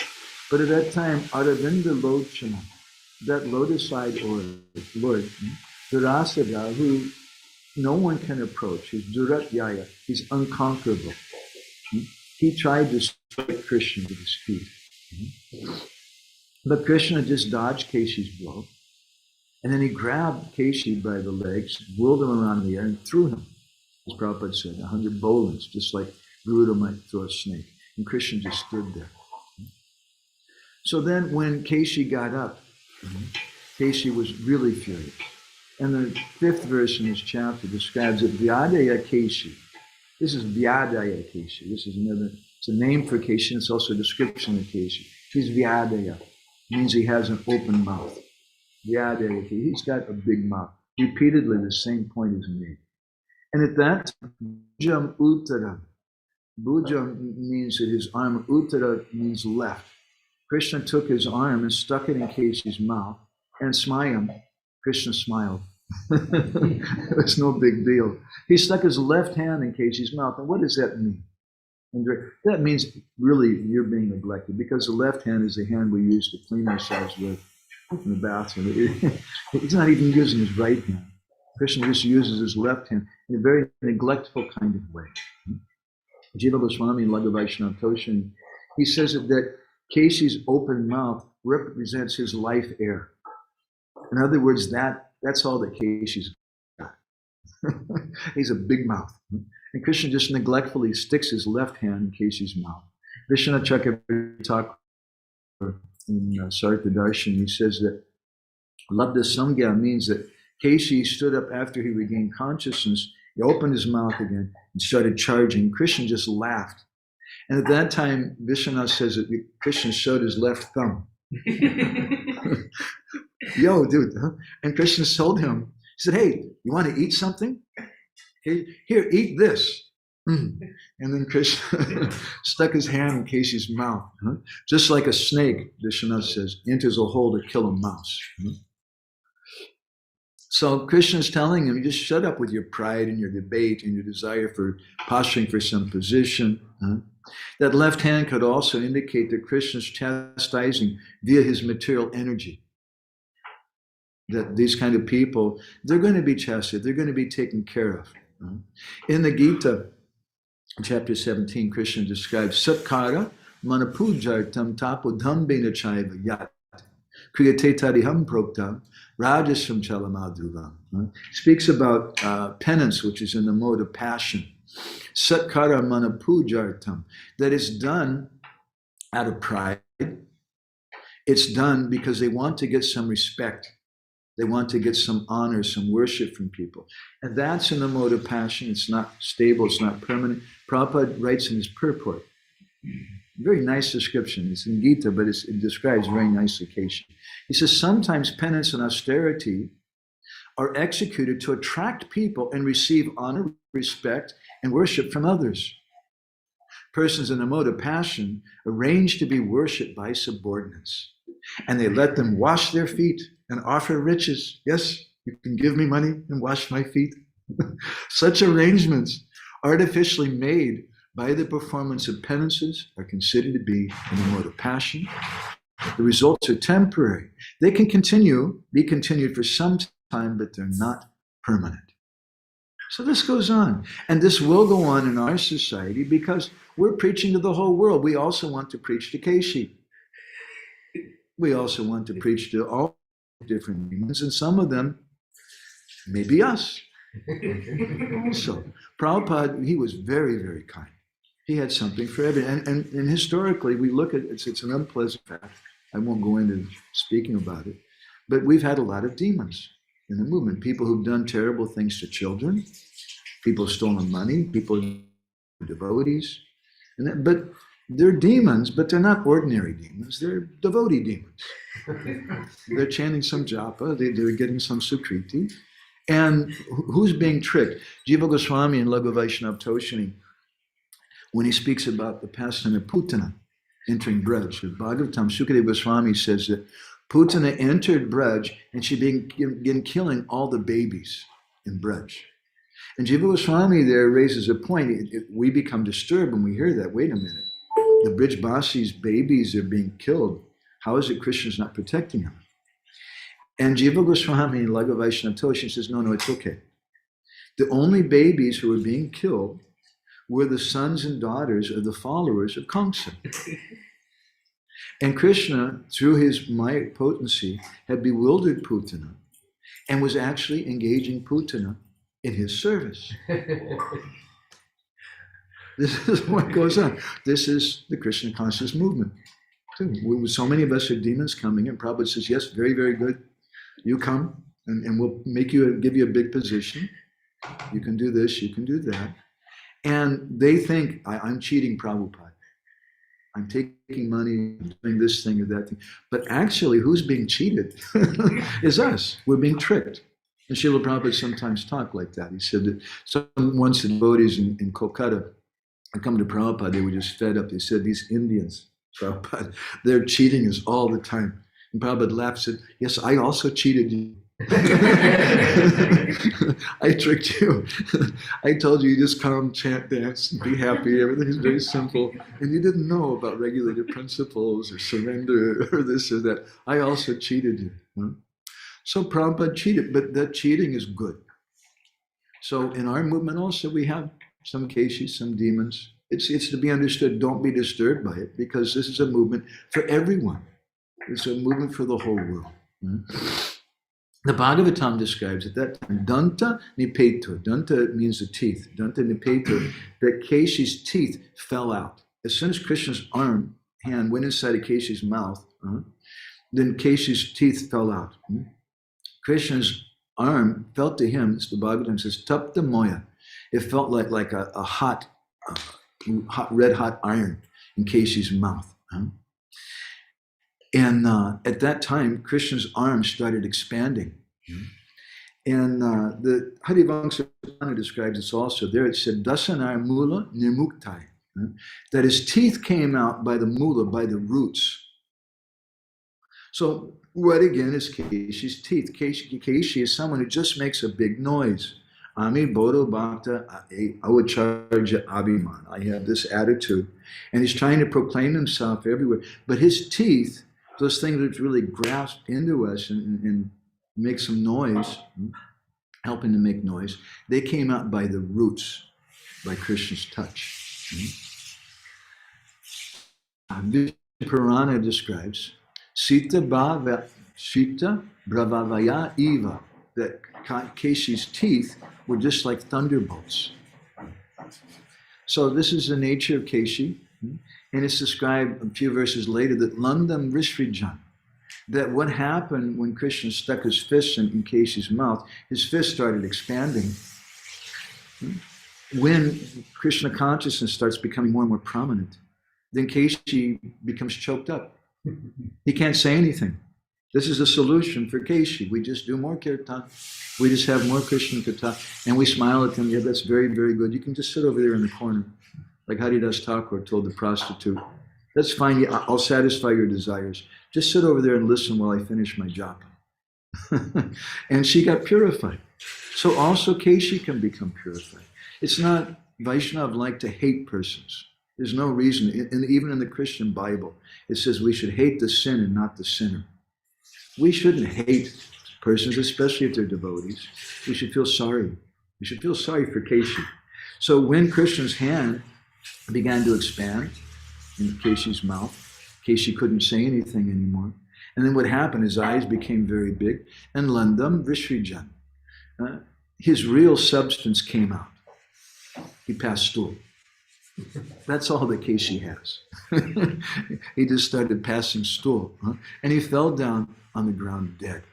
But at that time, Aravinda Lochana, that lotus-eyed Lord, Durasada, who no one can approach, he's Duratyaya, he's unconquerable. He tried to strike Krishna with his feet. But Krishna just dodged Keshi's blow. And then he grabbed Keshi by the legs, whirled him around in the air, and threw him, as Prabhupada said, 100 bolins, just like Garuda might throw a snake. And Krishna just stood there. So then when Keshi got up, Keshi was really furious. And the 5th verse in this chapter describes it, Vyadaya Keshi. This is Vyadaya Keshi. This is it's a name for Keshi, and it's also a description of Keshi. He's Vyadaya. It means he has an open mouth. Vyadaya Keshi. He's got a big mouth. Repeatedly, the same point is made. And at that time, Bhujam Uttara. Bhujam means that his arm, Uttara means left. Krishna took his arm and stuck it in Keshi's mouth, and Smayam, Krishna smiled. It's no big deal. He stuck his left hand in Keshi's mouth. And what does that mean? And that means really you're being neglected, because the left hand is the hand we use to clean ourselves with in the bathroom. He's not even using his right hand. Krishna just uses his left hand in a very neglectful kind of way. Jiva Goswami and Laghu Vaishnava Toshin, he says that Keshi's open mouth represents his life air. In other words, that's all that Keshi's got. He's a big mouth. And Krishna just neglectfully sticks his left hand in Keshi's mouth. Vishwanath Chakravarti talk in Sarita Darshan, he says that Labdha Samgya means that Keshi stood up after he regained consciousness, he opened his mouth again and started charging. Krishna just laughed. And at that time, Vishwanath says that Krishna showed his left thumb. Yo, dude. Huh? And Krishna told him, he said, hey, you want to eat something? Here, eat this. And then Krishna stuck his hand in Keshi's mouth. Huh? Just like a snake, Vishwanath says, enters a hole to kill a mouse. Huh? So Krishna's telling him, just shut up with your pride and your debate and your desire for posturing for some position. Huh? That left hand could also indicate that Krishna's chastising via his material energy. That these kind of people, they're going to be chastised, they're going to be taken care of. Huh? In the Gita, chapter 17, Krishna describes Satkara manapujartam tapodhambena chaiva yat kriyate tariham prokta rajasam chalamadruvam. Speaks about penance, which is in the mode of passion. Satkara manapujartam, that is done out of pride. It's done because they want to get some respect. They want to get some honor, some worship from people. And that's in the mode of passion. It's not stable, it's not permanent. Prabhupada writes in his purport, very nice description. It's in Gita, but it describes very nice occasion. He says, sometimes penance and austerity are executed to attract people and receive honor, respect, and worship from others. Persons in the mode of passion arrange to be worshipped by subordinates, and they let them wash their feet and offer riches. Yes, you can give me money and wash my feet. Such arrangements, artificially made by the performance of penances, are considered to be in the mode of passion. The results are temporary. They can be continued for some time, but they're not permanent. So this goes on. And this will go on in our society because we're preaching to the whole world. We also want to preach to Keshi. We also want to preach to all different demons, and some of them may be us. So Prabhupada, he was very, very kind. He had something for everyone. And historically, we look at it's an unpleasant fact. I won't go into speaking about it, but we've had a lot of demons in the movement. People who've done terrible things to children, people who've stolen money, people who are devotees. But they're demons, but they're not ordinary demons. They're devotee demons. They're chanting some japa, they're getting some sukriti. And who's being tricked? Jiva Goswami and Laghu Vaishnava Toshini, when he speaks about the pastime of Putana entering Braj, Bhagavatam, Sukadeva Goswami says that Putana entered Braj and she began killing all the babies in Braj. And Jiva Goswami there raises a point. We become disturbed when we hear that. Wait a minute. The Brijbasi's babies are being killed. How is it Krishna's not protecting them? And Jiva Goswami in Laghu Vaishnava Toshini says, no, it's okay. The only babies who were being killed were the sons and daughters of the followers of Kamsa. And Krishna, through his Maya potency, had bewildered Putana and was actually engaging Putana in his service. This is what goes on. This is the Krishna conscious movement. So many of us are demons coming, and Prabhupada says, yes, very, very good. You come, and we'll give you a big position. You can do this, you can do that. And they think, I'm cheating Prabhupada. I'm taking money, I'm doing this thing or that thing. But actually, who's being cheated is us. We're being tricked. And Srila Prabhupada sometimes talked like that. He said that once the devotees in Kolkata had come to Prabhupada, they were just fed up. They said, these Indians, Prabhupada, they're cheating us all the time. And Prabhupada laughed and said, yes, I also cheated you. I tricked you. I told you just come, chant, dance, and be happy. Everything is very simple. And you didn't know about regulated principles or surrender or this or that. I also cheated you. So Prabhupada cheated, but that cheating is good. So in our movement also we have some Keshis, some demons. It's to be understood, don't be disturbed by it, because this is a movement for everyone. It's a movement for the whole world. The Bhagavatam describes at that time, Danta Nipeto. Danta means the teeth. Danta Nipeto, that Keshi's teeth fell out. As soon as Krishna's hand went inside of Keshi's mouth, then Keshi's teeth fell out. Krishna's arm felt to him, as the Bhagavatam says, Tapta Moya. It felt like a hot, red hot iron in Keshi's mouth. And at that time, Krishna's arms started expanding. And the Harivangsapurana describes this also. There it said, Dasanar Mula Nirmuktai. That his teeth came out by the mula, by the roots. So what again is Keshi's teeth? Keshi is someone who just makes a big noise. Ami Bodho Bhakta Avacharja Abhiman. I have this attitude. And he's trying to proclaim himself everywhere. But his teeth, those things that really grasp into us and make some noise, helping to make noise, they came out by the roots, by Krishna's touch. Vishnu Purana describes Sita Bravavaya Eva, that Keshi's teeth were just like thunderbolts. So this is the nature of Keshi, and it's described a few verses later that Landam Rishrijan, that what happened when Krishna stuck his fists in Keshi's mouth, his fist started expanding. When Krishna consciousness starts becoming more and more prominent, then Keshi becomes choked up. He can't say anything. This is a solution for Keshi. We just do more kirtan. We just have more Krishna katha, and we smile at him. Yeah, that's very, very good. You can just sit over there in the corner, like Haridas Thakur told the prostitute. That's fine. Yeah, I'll satisfy your desires. Just sit over there and listen while I finish my job. And she got purified. So also Keshi can become purified. It's not Vaishnav like to hate persons. There's no reason. And even in the Christian Bible, it says we should hate the sin and not the sinner. We shouldn't hate persons, especially if they're devotees. We should feel sorry. We should feel sorry for Keshi. So when Krishna's hand began to expand in Keshi's mouth, Keshi couldn't say anything anymore. And then what happened, his eyes became very big, and Landam Vrishrijan, his real substance came out. He passed stool. That's all that Keshi has. He just started passing stool. And he fell down on the ground dead.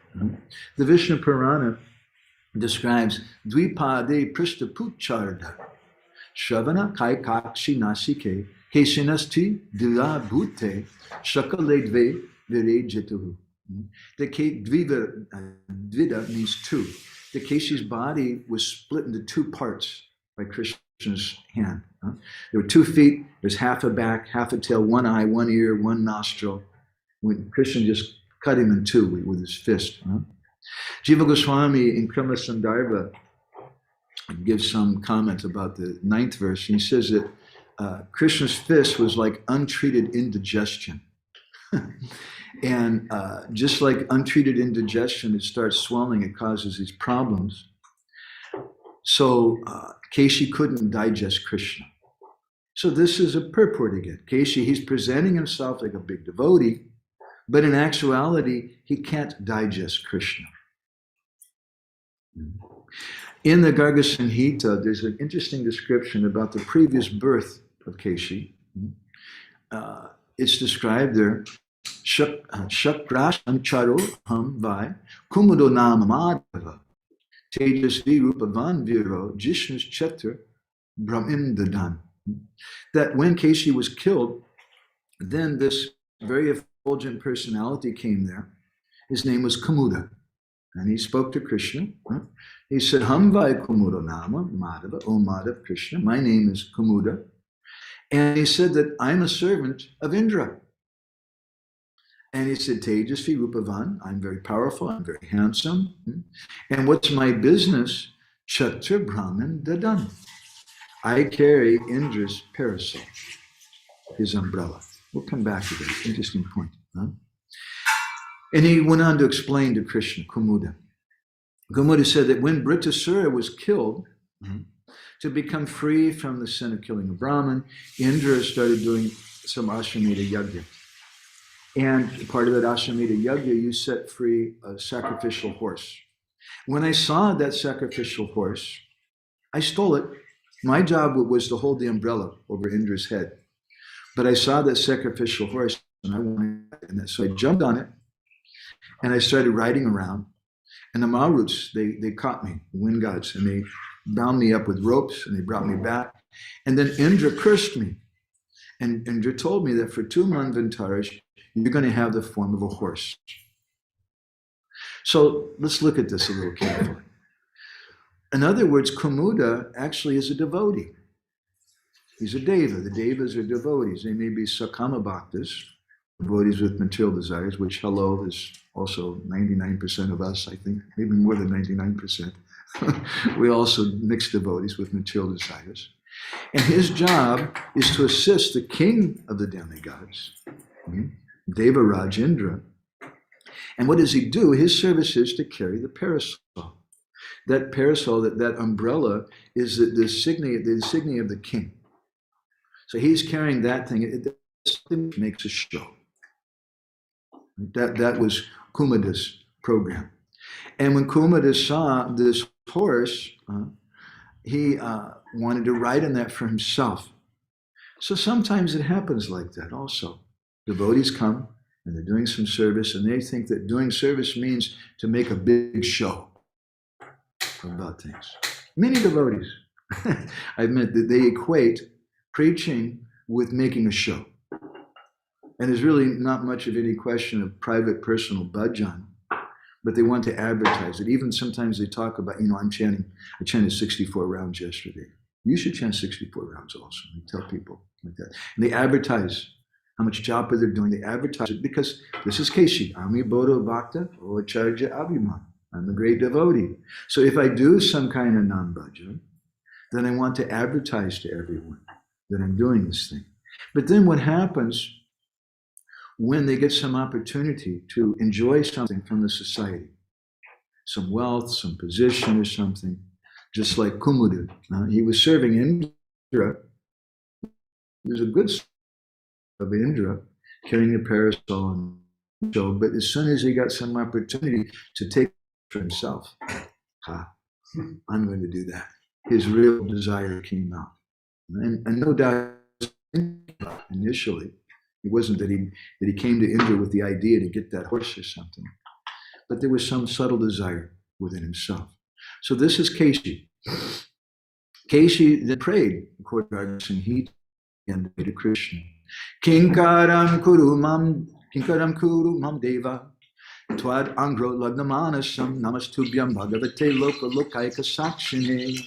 The Vishnu Purana describes Dvipade Prishtapucharda Shravana Kaikakshi Nasike Keshinasti Dila Bhute Shakaledve Vire Jituhu. The Dvida means two. The Keshi's body was split into two parts by Krishna's hand. There were 2 feet, there's half a back, half a tail, one eye, one ear, one nostril. When Krishna just cut him in two with his fist. Jiva Goswami in Krama Sandarbha gives some comments about the 9th verse. He says that Krishna's fist was like untreated indigestion. And just like untreated indigestion, it starts swelling, it causes these problems. So Keshi couldn't digest Krishna. So this is a purport again. Keshi, he's presenting himself like a big devotee, but in actuality, he can't digest Krishna. In the Garga Samhita, there's an interesting description about the previous birth of Keshi. It's described there, Shakrash Ancharo Ham Vai Kumudo Nama Madhava Tejasvi Rupavan Viro Jishnu's Chetar Brahmin Dadan. That when Keshi was killed, then this very effulgent personality came there. His name was Kumuda. And he spoke to Krishna. He said, Ham Vai Kumudo Nama Madhava, O Madhav Krishna, my name is Kumuda. And he said that I'm a servant of Indra. And he said, Tejasvi Rupavan, I'm very powerful, I'm very handsome. And what's my business? Chatra Brahman Dadan. I carry Indra's parasol, his umbrella. We'll come back to this. Interesting point. And he went on to explain to Krishna, Kumuda. Kumuda said that when Brittasura was killed, to become free from the sin of killing a Brahmin, Indra started doing some Ashwamedha Yajna. And part of that Ashwamedha Yajna, you set free a sacrificial horse. When I saw that sacrificial horse, I stole it. My job was to hold the umbrella over Indra's head. But I saw that sacrificial horse, and I wanted it. So I jumped on it, and I started riding around. And the Maruts, they caught me, the wind gods, and they bound me up with ropes, and they brought me back. And then Indra cursed me. And Indra told me that for 2 manvantaras, you're going to have the form of a horse. So let's look at this a little carefully. In other words, Kumuda actually is a devotee. He's a deva. The devas are devotees. They may be sakama bhaktas, devotees with material desires, which, hello, is also 99% of us, I think, maybe more than 99%. We also mix devotees with material desires. And his job is to assist the king of the demigods, Devaraj Indra. And what does he do? His service is to carry the parasol. That parasol, that umbrella, is the insignia of the king. So he's carrying that thing. It makes a show. That was Kumuda's program. And when Kumuda saw this horse, he wanted to ride on that for himself. So sometimes it happens like that also. Devotees come and they're doing some service, and they think that doing service means to make a big show about things. Many devotees, I've met that they equate preaching with making a show. And there's really not much of any question of private personal bhajan, but they want to advertise it. Even sometimes they talk about, I chanted 64 rounds yesterday. You should chant 64 rounds also. They tell people like that. And they advertise how much japa they're doing. They advertise it because this is Keshi, Ami Bodho Bhakta, Acharya Abhiman. I'm a great devotee. So if I do some kind of non-bhajan, then I want to advertise to everyone that I'm doing this thing. But then what happens when they get some opportunity to enjoy something from the society, some wealth, some position or something, just like Kumuda. He was serving Indra. He was a good servant of Indra, carrying the parasol and so, but as soon as he got some opportunity to take it for himself, I'm going to do that. His real desire came out. And no doubt initially, it wasn't that he came to Indra with the idea to get that horse or something, but there was some subtle desire within himself. So this is Keshi. Keshi then prayed, according to our Sanhita, and to Krishna. Kinkaram kuru mam deva, twad angro lagnamanasam namastubhyam bhagavate loka lokaika sakshine.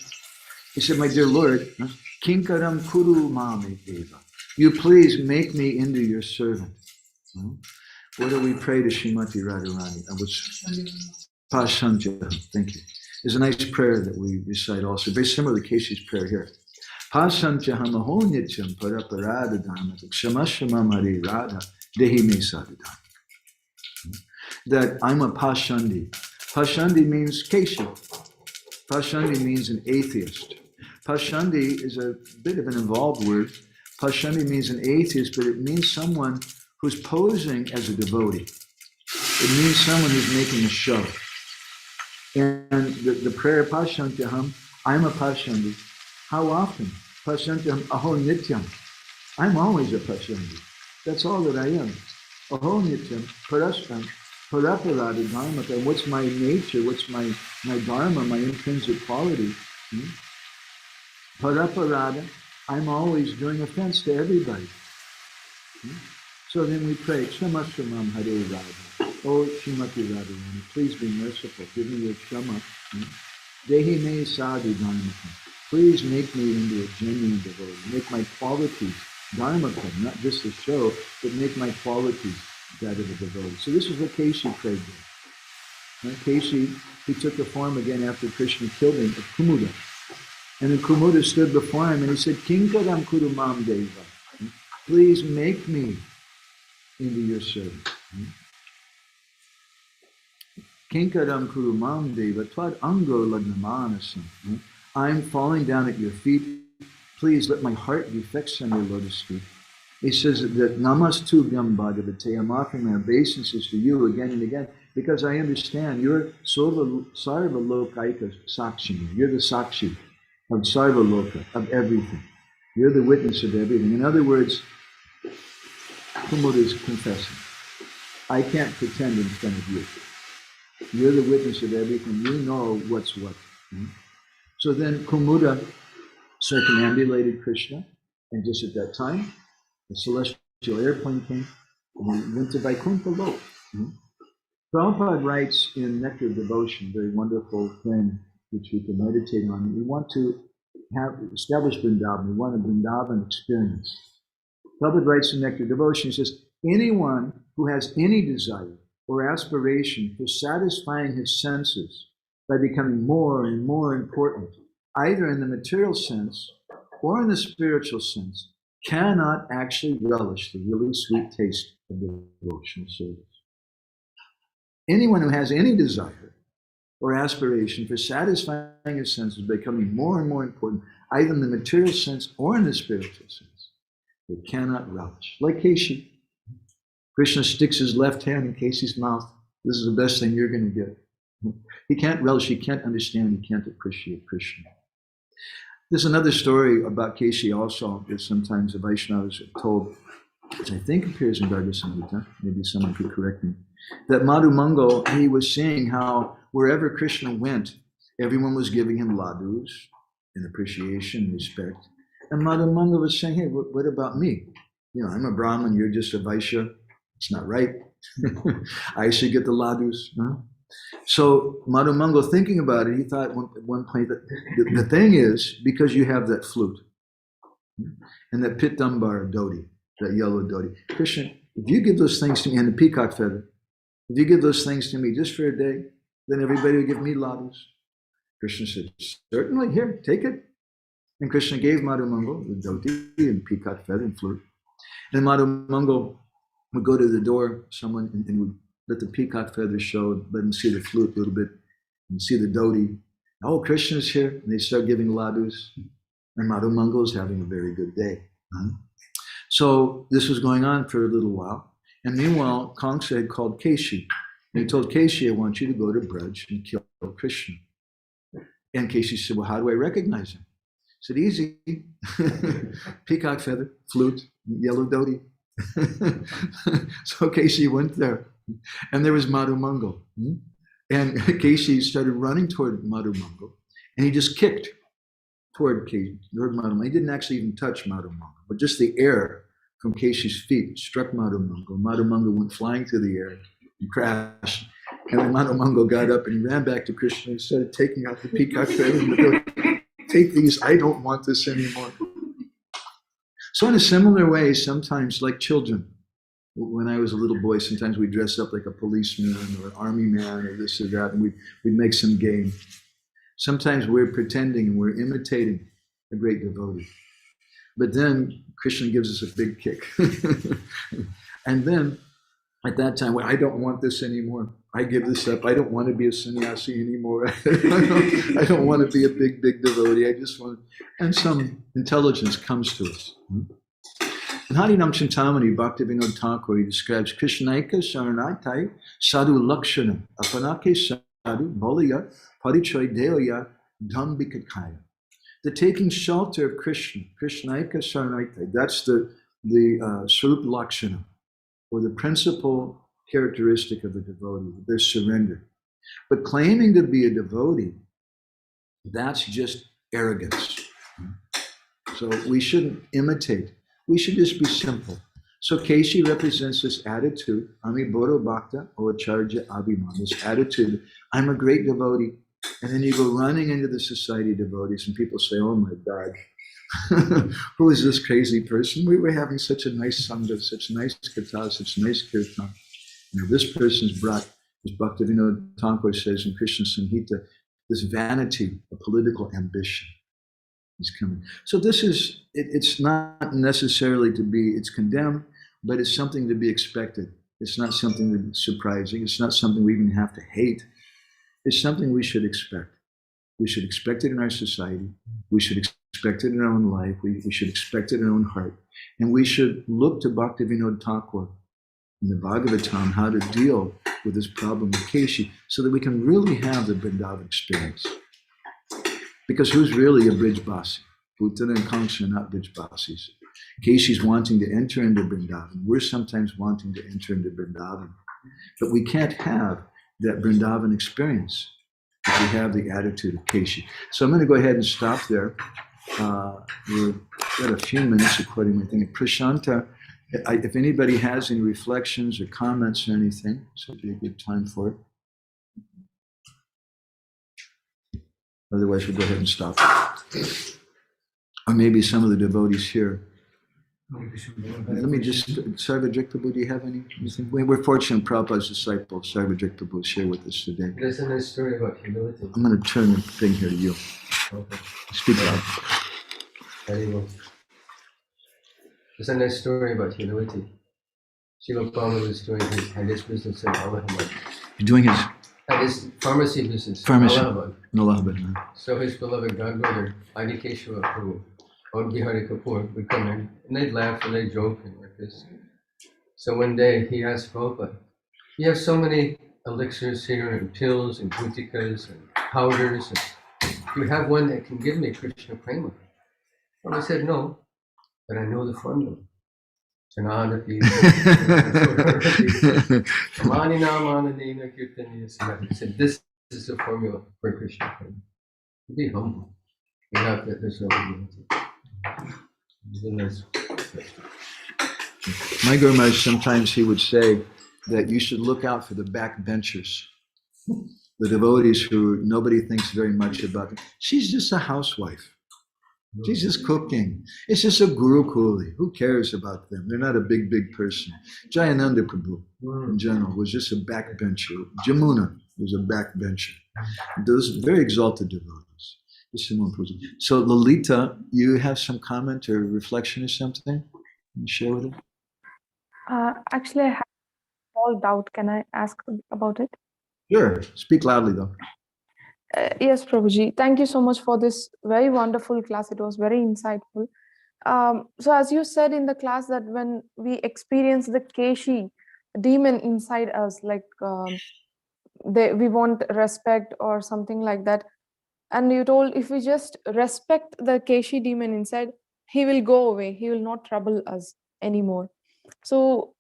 He said, my dear Lord, Kinkaram kuru mam deva, you please make me into your servant. What do we pray to Srimati Radharani? Pasanja, thank you. There's a nice prayer that we recite also, very similar to Keshi's prayer here. Pasantya hamaho nityam paraparada dharmatak shamashama mari radha dehi me sadhidhan. That I'm a Pashandi. Pashandi means Keshi. Pashandi means an atheist. Pashandi is a bit of an involved word. Pashandi means an atheist, but it means someone who's posing as a devotee. It means someone who's making a show. And the prayer, Pashantyaham, I'm a Pashandi. How often? Pashantyaham aho nityam. I'm always a Pashandi. That's all that I am. Aho nityam, parashtam, paraparada dharmaka. What's my nature? What's my dharma, my intrinsic quality? Paraparada, I'm always doing offense to everybody. So then we pray, Kshamashamam Hare Radha. Oh, Srimati Radharani, please be merciful. Give me your Kshama. Dehi me sadhu dharmaka. Please make me into a genuine devotee. Make my qualities dharmaka, not just a show, but make my qualities that of a devotee. So this is what Keshi prayed there. Keshi, he took the form again after Krishna killed him of Kumuda. And then Kumuda stood before him and he said, Kinkaram kurumam deva. Please make me into your servant. Kinkaram kurumam deva tvad ango lagnamanasam. I'm falling down at your feet. Please let my heart be fixed on your lotus feet. He says that Namastubhyam Bhagavate, I'm offering my obeisances to you again and again, because I understand you're Sarva Lokaika Sakshini. You're the Sakshi of Sarva Loka, of everything. You're the witness of everything. In other words, Kumud is confessing. I can't pretend in front of you. You're the witness of everything. You know what's what. So then Kumuda circumambulated Krishna, and just at that time, the celestial airplane came, and he went to Vaikuntha Lok. Prabhupada writes in Nectar of Devotion, a very wonderful thing which we can meditate on. We want to establish Vrindavan. We want a Vrindavan experience. Prabhupada writes in Nectar of Devotion, he says, anyone who has any desire or aspiration for satisfying his senses by becoming more and more important, either in the material sense or in the spiritual sense, cannot actually relish the really sweet taste of devotional service. Anyone who has any desire or aspiration for satisfying his senses by becoming more and more important, either in the material sense or in the spiritual sense, they cannot relish. Like Keshi. Krishna sticks his left hand in Keshi's mouth. This is the best thing you're going to get. He can't relish, he can't understand, he can't appreciate Krishna. There's another story about Keshi also that sometimes the Vaishnavas are told, which I think appears in Garga Samhita, maybe someone could correct me, that Madhavananda, he was saying how wherever Krishna went, everyone was giving him ladus in appreciation and respect. And Madhavananda was saying, hey, what about me? You know, I'm a Brahmin, you're just a Vaishya. It's not right. I should get the ladus. Huh? So Madhavananda, thinking about it, he thought at one point that the thing is, because you have that flute and that pitambara dhoti, that yellow dhoti, Krishna, if you give those things to me, and the peacock feather, if you give those things to me just for a day, then everybody will give me ladus. Krishna said, certainly, here, take it. And Krishna gave Madhavananda the dhoti and peacock feather and flute. And Madhavananda would go to the door, someone, and would let the peacock feathers show, let them see the flute a little bit, and see the dhoti. Oh, Krishna's here. And they start giving ladus. And Madhavananda is having a very good day. So this was going on for a little while. And meanwhile, Kamsa had called Keshi. And he told Keshi, I want you to go to Braj and kill Krishna. And Keshi said, well, how do I recognize him? He said, easy. Peacock feather, flute, yellow dhoti. So Keshi went there. And there was Madhavananda. And Keshi started running toward Madhavananda. And he just kicked toward Madhavananda. He didn't actually even touch Madhavananda, but just the air from Keshi's feet struck Madhavananda. Madhavananda went flying through the air and crashed. And then Madhavananda got up and he ran back to Krishna and started taking out the peacock feather and go, take these, I don't want this anymore. So in a similar way, sometimes like children, when I was a little boy, sometimes we'd dress up like a policeman or an army man or this or that, and we'd make some game. Sometimes we're pretending and we're imitating a great devotee. But then Krishna gives us a big kick. And then at that time, well, I don't want this anymore. I give this up. I don't want to be a sannyasi anymore. I don't want to be a big devotee. I just want, and some intelligence comes to us. In Harinam Chintamani, Bhaktivinoda Thakur, he describes Krishnaika Saranatai Sadhu Lakshana, Apanake Sadhu Boliya Parichoy Deoya Dhambikakaya. The taking shelter of Krishna, Krishnaika Saranaita, that's the Swarup Lakshana, or the principal characteristic of the devotee, their surrender. But claiming to be a devotee, that's just arrogance. So we shouldn't imitate. We should just be simple. So Keshi represents this attitude, Ami Boro Bhakta or Acharya Abhiman, this attitude, I'm a great devotee. And then you go running into the society of devotees and people say, oh my God, who is this crazy person? We were having such a nice sangha, such nice katha, such nice kirtan. Now this person's brought, as Bhaktivinoda Thakur says in Krishna Samhita, this vanity, a political ambition is coming. So this is, it's not necessarily to be, it's condemned, but it's something to be expected. It's not something that's surprising. It's not something we even have to hate. It's something we should expect. We should expect it in our society. We should expect it in our own life. We should expect it in our own heart. And we should look to Bhaktivinoda Thakur in the Bhagavatam how to deal with this problem of Keshi so that we can really have the Vrindavan experience. Because who's really a Brijbasi? Putana and Kamsa are not Brijbasis. Keshi's wanting to enter into Vrindavan. We're sometimes wanting to enter into Vrindavan. But we can't have that Vrindavan experience if we have the attitude of Keshi. So I'm going to go ahead and stop there. We've got a few minutes according to my thing. Prashanta, if anybody has any reflections or comments or anything, this would be a good time for it. Otherwise, we'll go ahead and stop. Or maybe some of the devotees here. Let me just, Sarvajit Prabhu, do you have anything? We're fortunate Prabhupada's disciple, Sarvajit Prabhu, is here with us today. There's a nice story about humility. I'm going to turn the thing here to you. Okay. Speak loud. Very well. There's a nice story about humility. Srila Prabhupada was doing his business in Allahabad. You're doing His pharmacy business Pharmacy. in Allahabad. in Allahabad. So his beloved godbrother, Adi Keshava Prabhu, or Bihari Kapoor, would come in, and they'd laugh and they'd joke and like this. So one day he asked Prabhupada, "You have so many elixirs here, and pills, and gutikas, and powders, and do you have one that can give me Krishna Prema?" Prabhupada said, "No, but I know the formula. He said, "This is the formula for Krishna Prema. Be humble. You have that. There's no humility." My Guru Maharaj, sometimes he would say that you should look out for the backbenchers, the devotees who nobody thinks very much about. She's just a housewife. She's just cooking. It's just a Guru Kuli. Who cares about them? They're not a big person. Jayananda Prabhu, in general, was just a backbencher. Jamuna was a backbencher. Those very exalted devotees. So Lalita, you have some comment or reflection or something? Can you share with us? Actually, I have a small doubt. Can I ask about it? Sure. Speak loudly though. Yes, Prabhuji. Thank you so much for this very wonderful class. It was very insightful. So as you said in the class that when we experience the Keshi demon inside us, like we want respect or something like that. And you told if we just respect the Keshi demon inside, he will go away. He will not trouble us anymore. So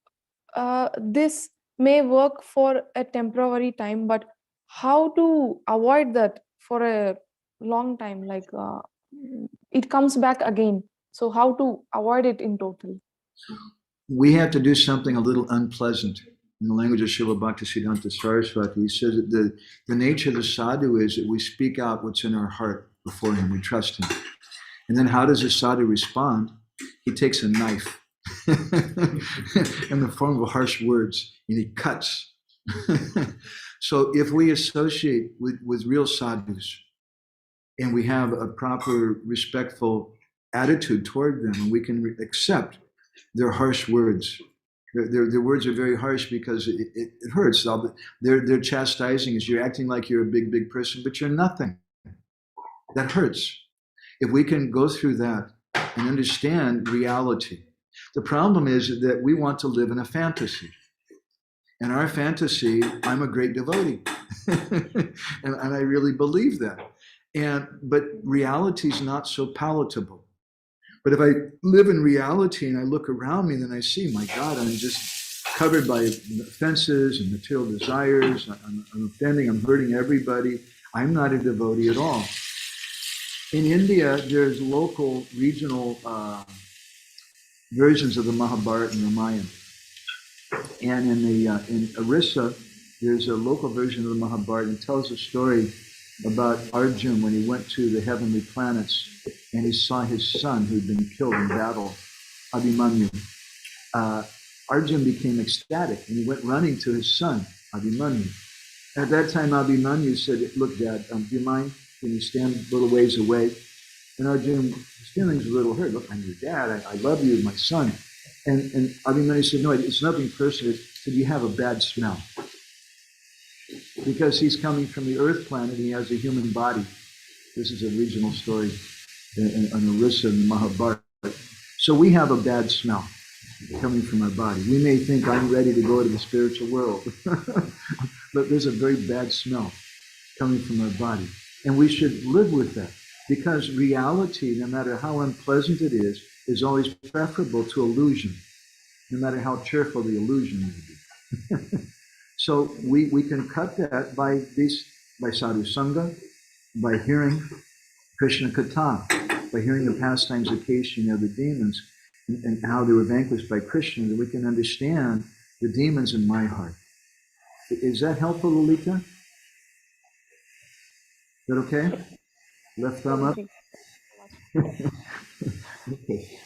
this may work for a temporary time, but how to avoid that for a long time? Like it comes back again. So how to avoid it in total? We have to do something a little unpleasant. In the language of Srila Bhaktisiddhanta Saraswati, he says that the nature of the sadhu is that we speak out what's in our heart before him, we trust him. And then how does the sadhu respond? He takes a knife in the form of harsh words and he cuts. So if we associate with real sadhus and we have a proper respectful attitude toward them and we can accept their harsh words, their words are very harsh because it hurts. They're chastising us. You're acting like you're a big person, but you're nothing. That hurts. If we can go through that and understand reality. The problem is that we want to live in a fantasy. And our fantasy, I'm a great devotee. and I really believe that. But reality is not so palatable. But if I live in reality and I look around me, then I see, my God, I'm just covered by offenses and material desires. I'm offending, I'm hurting everybody. I'm not a devotee at all. In India, there's local, regional versions of the Mahabharata and Ramayana. And in Orissa, there's a local version of the Mahabharata and tells a story about Arjuna when he went to the heavenly planets and he saw his son who'd been killed in battle, Abhimanyu. Arjuna became ecstatic and he went running to his son, Abhimanyu. And at that time, Abhimanyu said, "Look, Dad, do you mind? Can you stand a little ways away?" And Arjuna, his feelings were a little hurt. "Look, I'm your dad. I love you, my son." And Abhimanyu said, "No, it's nothing personal." He said, "You have a bad smell." Because he's coming from the earth planet and he has a human body. This is a regional story in Orissa in the Mahabharata. So we have a bad smell coming from our body. We may think I'm ready to go to the spiritual world, but there's a very bad smell coming from our body. And we should live with that because reality, no matter how unpleasant it is always preferable to illusion, no matter how cheerful the illusion may be. So we can cut that by sadhu sangha, by hearing Krishna Katha, by hearing the pastimes of Keshi and the demons, and how they were vanquished by Krishna, that we can understand the demons in my heart. Is that helpful, Lolita? Is that okay? Left thumb up? Okay.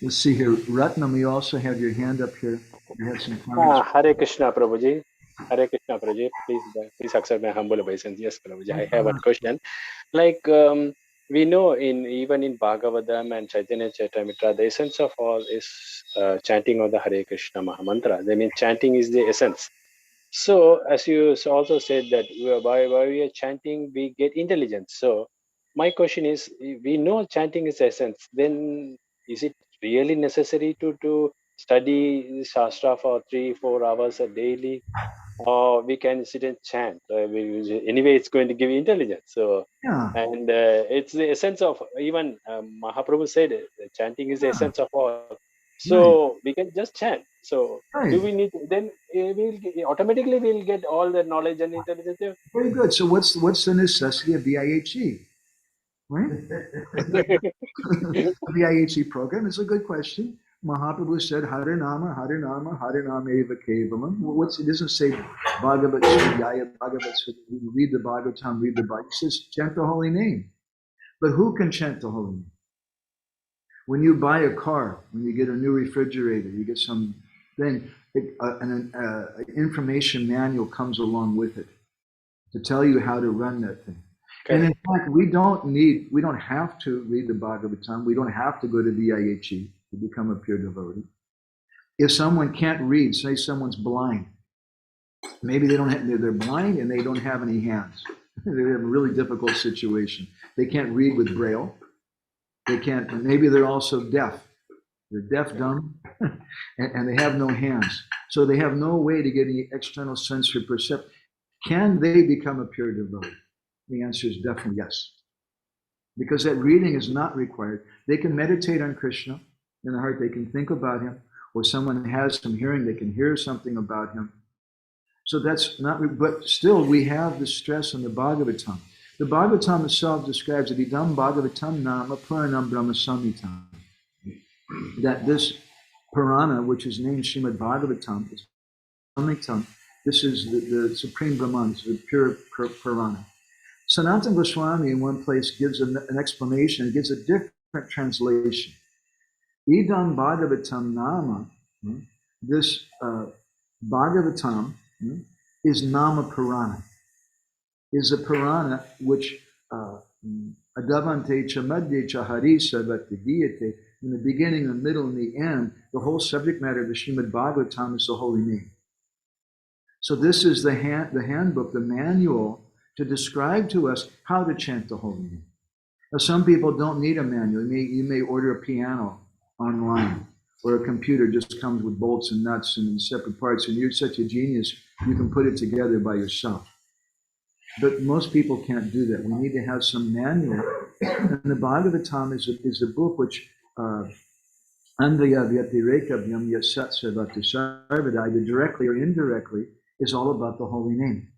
Let's see here. Ratnam, you also have your hand up here. You have some comments. Hare Krishna, Prabhuji. Hare Krishna, Prabhuji. Please accept my humble obeisance. Yes, Prabhuji. I have one question. Like we know even in Bhagavatam and Chaitanya Charitamrita, the essence of all is chanting of the Hare Krishna Mahamantra. I mean, chanting is the essence. So, as you also said that while we are chanting, we get intelligence. So, my question is, we know chanting is essence. Then, is it really necessary to study Shastra for 3-4 hours a daily, or we can sit and chant? Anyway, it's going to give you intelligence. So, Yeah. and it's the essence of even Mahaprabhu said it, chanting is the essence of all. So we can just chant. So do we need then automatically we'll get all the knowledge and intelligence there? Very good. So what's the necessity of VIHE? Right? VIHE program is a good question. Mahaprabhu said, Hare Nama, Hare Nama, Hare Nama Eva Kevalam. It doesn't say Bhagavat Sudhyaya, Bhagavat Sudhyaya, read the Bhagavatam, read the Bible. It says chant the holy name. But who can chant the holy name? When you buy a car, when you get a new refrigerator, you get some thing, an information manual comes along with it to tell you how to run that thing. Okay. And in fact, we don't have to read the Bhagavatam. We don't have to go to VIHE to become a pure devotee. If someone can't read, say someone's blind, maybe they're blind and they don't have any hands. They have a really difficult situation. They can't read with Braille. They can't, maybe they're also deaf. They're deaf, dumb, and they have no hands. So they have no way to get any external sensory perception. Can they become a pure devotee? The answer is definitely yes. Because that reading is not required. They can meditate on Krishna in the heart. They can think about him. Or someone has some hearing, they can hear something about him. So that's not, but still we have the stress on the Bhagavatam. The Bhagavatam itself describes it, Idam Bhagavatam Nama Puranam Brahma Samhitam. That this Purana, which is named Srimad Bhagavatam, is Samhitam. This is the supreme Brahman, this is the pure Purana. Sanatana Goswami in one place gives an explanation, it gives a different translation. Idam Bhagavatam Nama, this Bhagavatam is Nama Purana, is a Purana which Adavante Chamadye Chahari Savatidiyate, in the beginning, the middle, and the end, the whole subject matter of the Srimad Bhagavatam is the holy name. So this is the handbook, the manual to describe to us how to chant the holy name. Now, some people don't need a manual. You may order a piano online, or a computer just comes with bolts and nuts and separate parts, and you're such a genius, you can put it together by yourself. But most people can't do that. We need to have some manual. And the Bhagavatam is a book which Andhya Vyatirekavyam Yasat Sarvati Sarvada, either directly or indirectly, is all about the holy name.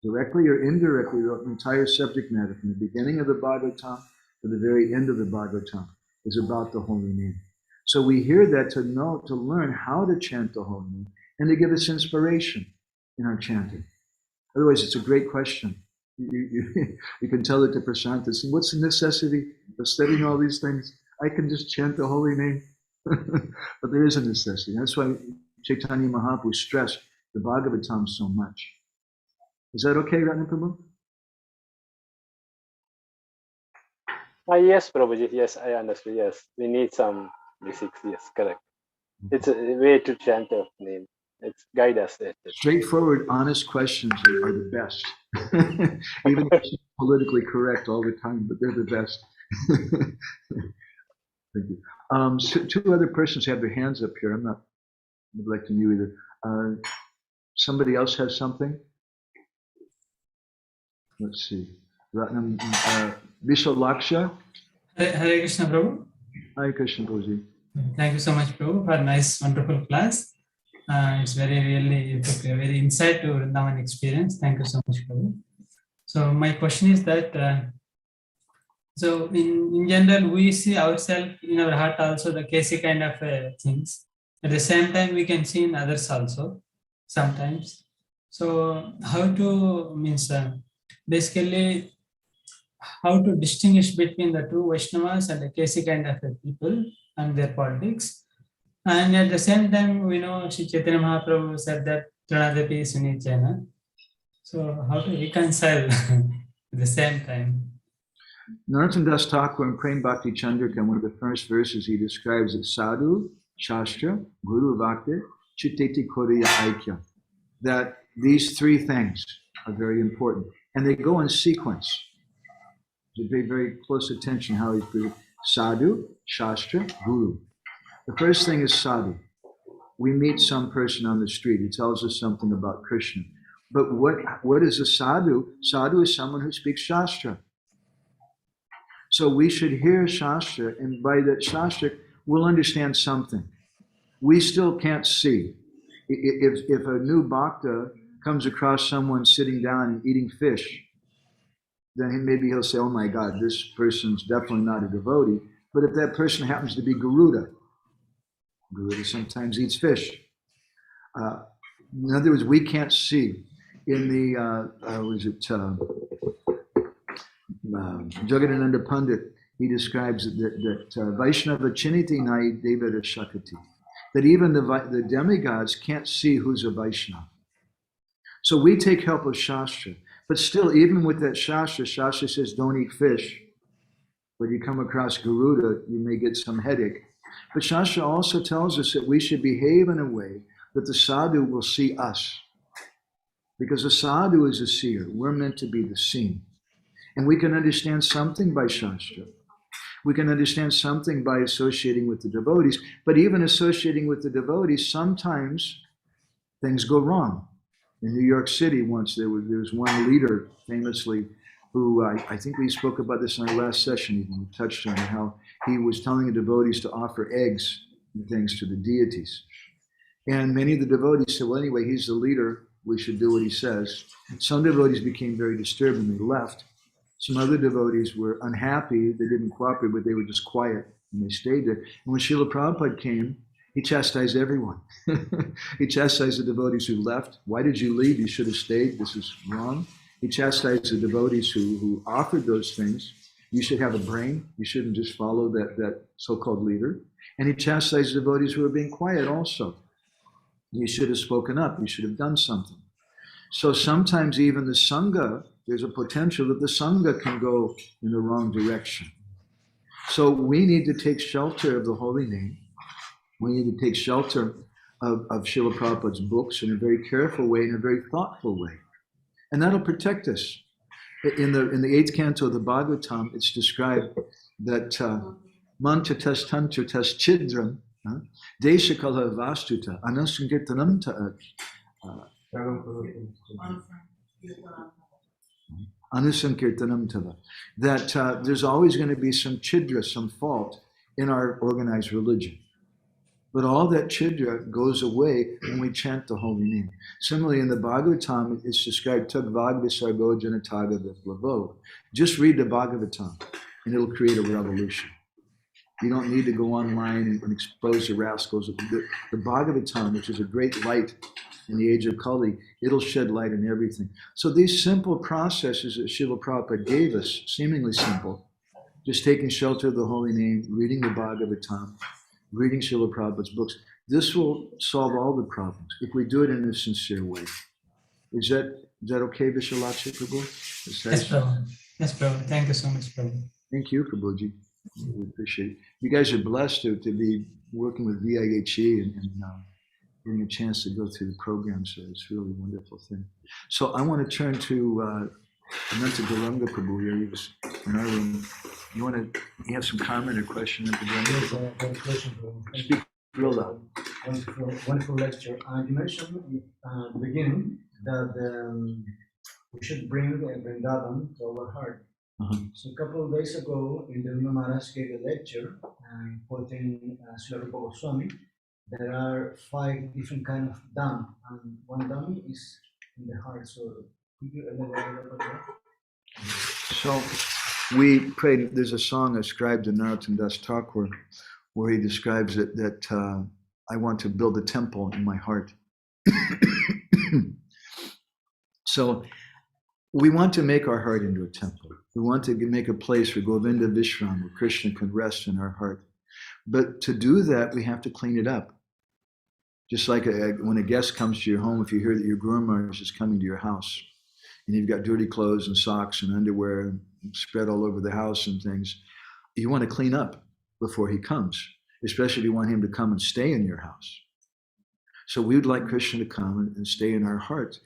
Directly or indirectly, the entire subject matter, from the beginning of the Bhagavatam to the very end of the Bhagavatam, is about the holy name. So we hear that to learn how to chant the holy name and to give us inspiration in our chanting. Otherwise, it's a great question. You can tell it to Prashanta. What's the necessity of studying all these things? I can just chant the holy name. But there is a necessity. That's why Chaitanya Mahaprabhu stressed the Bhagavatam so much. Is that okay, Ratna Prabhu? Yes, Prabhuji. Yes, I understood. Yes, we need some basics. Yes, correct. It's a way to chant the name. It's guide us. Straightforward, honest questions are the best. Even if it's politically correct all the time, but they're the best. Thank you. So two other persons have their hands up here. I'm not neglecting you either. Somebody else has something? Let's see. Ratnam, Vishalaksha. Hare Krishna, Prabhu. Hare Krishna, Prabhuji. Thank you so much, Prabhu, for a nice, wonderful class. It's you took a very insight to Vrindavan experience. Thank you so much, Prabhu. So my question is that, so in general, we see ourselves in our heart also the KC kind of things. At the same time, we can see in others also sometimes. So how to basically how to distinguish between the true Vaishnavas and the KC kind of people and their politics. And at the same time, we know Sri Chaitanya Mahaprabhu said that Tranadapi Sunichana. So how to reconcile at the same time? Narottam Das Thakur in Prem Bhakti Chandrika, in one of the first verses, he describes it sadhu, shastra, guru bhakti, chitteti koriya aikya. That these three things are very important. And they go in sequence. You pay very close attention how he's put sadhu, shastra, guru. The first thing is sadhu. We meet some person on the street. He tells us something about Krishna. But what is a sadhu? Sadhu is someone who speaks shastra. So we should hear shastra, and by that shastra, we'll understand something. We still can't see. If a new bhakta comes across someone sitting down and eating fish, then maybe he'll say, oh my God, this person's definitely not a devotee. But if that person happens to be Garuda sometimes eats fish. In other words, we can't see. In the, Jagadananda Pandit, he describes that Vaishnava Chiniti Nai Devara Shakati, that even the demigods can't see who's a Vaishnava. So we take help of Shastra, but still, even with that Shastra says don't eat fish. But you come across Garuda, you may get some headache. But Shastra also tells us that we should behave in a way that the sadhu will see us. Because the sadhu is a seer. We're meant to be the seen. And we can understand something by Shastra. We can understand something by associating with the devotees. But even associating with the devotees, sometimes things go wrong. In New York City once, there was one leader famously who, I think we spoke about this in our last session, even we touched on how he was telling the devotees to offer eggs and things to the deities. And many of the devotees said, well, anyway, he's the leader, we should do what he says. Some devotees became very disturbed and they left. Some other devotees were unhappy, they didn't cooperate, but they were just quiet and they stayed there. And when Srila Prabhupada came, he chastised everyone. He chastised the devotees who left. Why did you leave? You should have stayed. This is wrong. He chastised the devotees who offered those things. You should have a brain. You shouldn't just follow that so-called leader. And he chastised the devotees who were being quiet also. You should have spoken up. You should have done something. So sometimes even the Sangha, there's a potential that the Sangha can go in the wrong direction. So we need to take shelter of the holy name. We need to take shelter of Srila Prabhupada's books in a very careful way, in a very thoughtful way. And that'll protect us. In the 8th canto of the Bhagavatam, it's described that manta tas tantra tas chidram deshakala vastuta anasankirtanam ta anusankirtanam tava. That there's always going to be some chidra, some fault in our organized religion. But all that chidra goes away when we chant the holy name. Similarly, in the Bhagavatam, it's described, Tag Vagvisargo Janataga Viplavo. Just read the Bhagavatam, and it'll create a revolution. You don't need to go online and expose the rascals. The Bhagavatam, which is a great light in the age of Kali, it'll shed light on everything. So these simple processes that Srila Prabhupada gave us, seemingly simple, just taking shelter of the holy name, reading the Bhagavatam, reading Srila Prabhupada's books, this will solve all the problems if we do it in a sincere way. Is that okay, Vishalaksha Prabhu? Yes, Prabhu. Yes, Prabhu. Thank you so much, Prabhu. Thank you, Prabhuji. We appreciate it. You guys are blessed to be working with VIHE and getting a chance to go through the program. So it's really a wonderful thing. So I want to turn to Ananta Garanga Prabhu here. He was in our room. You have some comment or question at the beginning? Yes, I have a question. Speak real loud. Wonderful lecture. You mentioned at the beginning that we should bring Vrindavan to our heart. So a couple of days ago, in the Vima Maharaj gave a lecture quoting Srila Rupa Goswami. There are 5 different kind of dham, and one dham is in the heart. So could you elaborate about that? So we prayed, there's a song ascribed to Madhavananda Dasa Thakur where he describes it that I want to build a temple in my heart. So we want to make our heart into a temple. We want to make a place where Govinda Vishram, where Krishna can rest in our heart. But to do that, we have to clean it up. Just like when a guest comes to your home, if you hear that your Guru Maharaj is coming to your house, and you've got dirty clothes and socks and underwear spread all over the house and things, you want to clean up before he comes, especially if you want him to come and stay in your house. So we would like Krishna to come and stay in our hearts.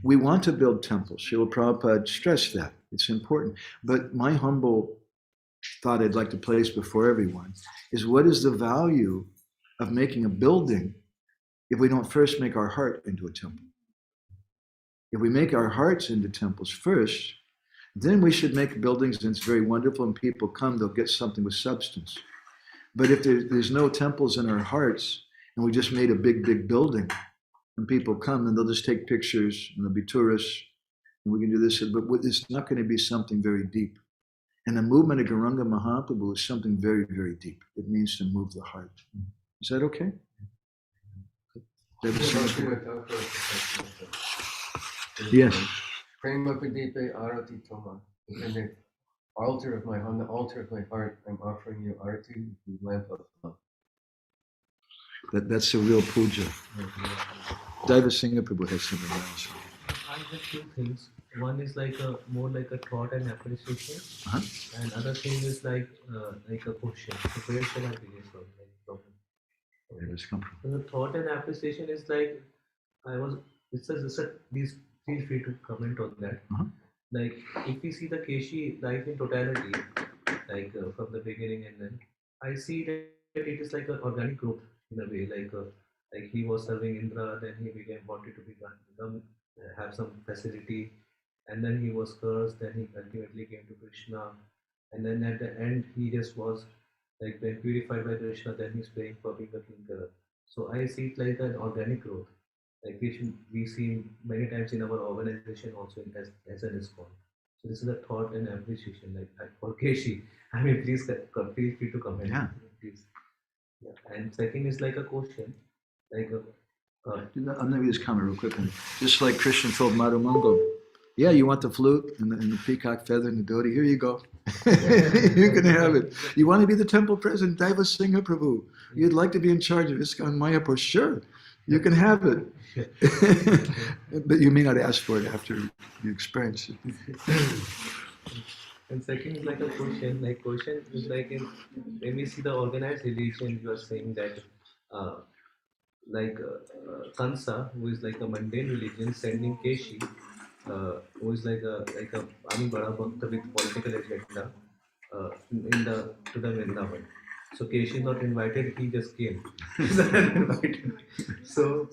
We want to build temples. Srila Prabhupada stressed that. It's important. But my humble thought I'd like to place before everyone is, what is the value of making a building if we don't first make our heart into a temple? If we make our hearts into temples first, then we should make buildings, and it's very wonderful, and people come, they'll get something with substance. But if there's no temples in our hearts, and we just made a big, big building, and people come, and they'll just take pictures, and they'll be tourists, and we can do this, but it's not going to be something very deep. And the movement of Gauranga Mahaprabhu is something very, very deep. It means to move the heart. Is that okay? Yes. Premapadeepe arati toma. On the altar of my heart, I'm offering you arati, the lamp of love. That's a real puja. Daiva Singha Prabhu has something else. I have 2 things. One is like more like a thought and appreciation, and other thing is like a question. So where shall I begin from? Where does it come from? So the thought and appreciation is like please feel free to comment on that. Like if we see the Keshi life in totality, like from the beginning, and then I see that it is like an organic growth in a way. Like he was serving Indra, then he wanted to become have some facility, and then he was cursed, then he ultimately came to Krishna, and then at the end he just was like when purified by Krishna, then he's praying for being a Kinkara. So I see it like an organic growth, like we see many times in our organization also as an ISKCON. So this is a thought and appreciation, like for Keshi. I mean, please feel free to comment. Yeah. Please. Yeah. And second is like a question, like I'm going to read this comment real quick. Just like Krishna told Madhu Mangal, yeah, you want the flute and the peacock feather and the dhoti, here you go. You can have it. You want to be the temple president, Daiva Singha Prabhu. You'd like to be in charge of ISKCON Mayapur, sure, you can have it. But you may not ask for it after you experience it. And second is like a question. Like question is like when we see the organized religion, you are saying that Kansa, who is like a mundane religion, sending Keshi, who is like a Ami Bada Bhakta with political agenda, to the Vrindavan. So Keshi is not invited; he just came. He's not invited. So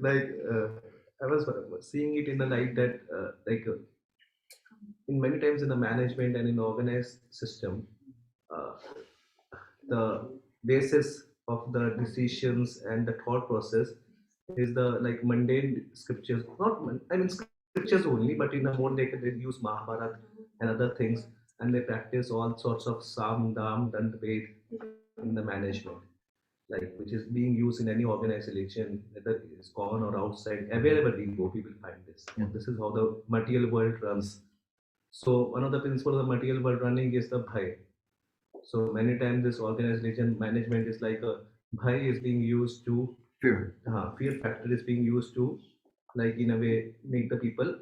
I was seeing it in the light that in many times in the management and in organized system, the basis of the decisions and the thought process is the mundane scriptures. Scriptures only, but in a more they use Mahabharata and other things, and they practice all sorts of Sam, Dam, Dand, Ved in the management, which is being used in any organization, whether it's gone or outside. Wherever we go, we will find this. And this is how the material world runs. So one of the principles of the material world running is the VIHE. So many times this organized religion management is like a VIHE is being used to Fear. Fear factor is being used to in a way make the people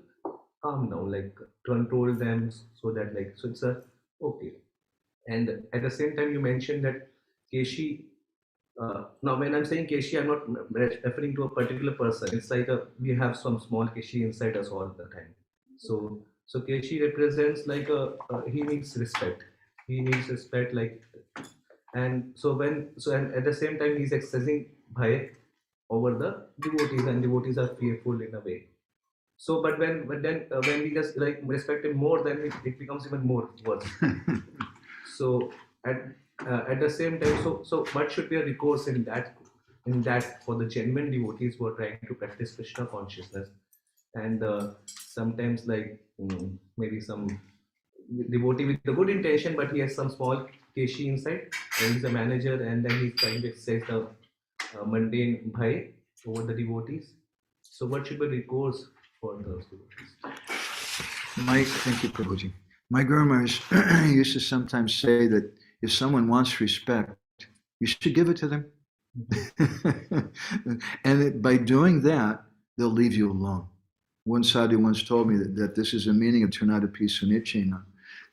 calm down, control them, so that so it's a okay. And at the same time you mentioned that Keshi Now, when I'm saying Keshi, I'm not referring to a particular person. It's like we have some small Keshi inside us all the time. So Keshi represents like he needs respect. He needs respect, like, and and at the same time he's exercising bhai over the devotees, and devotees are fearful in a way. So, when we just like respect him more, then it becomes even more worse. So at the same time, so what should be a recourse in that for the genuine devotees who are trying to practice Krishna consciousness, and sometimes like maybe some devotee with the good intention, but he has some small keshi inside, and he's a manager, and then he's trying to exercise the mundane bhai over the devotees. So what should be recourse for those devotees? Thank you, Prabhuji. My Guru Maharaj used to sometimes say that if someone wants respect, you should give it to them. And by doing that, they'll leave you alone. One sadhu once told me that this is the meaning of Turnadapi Sunichena,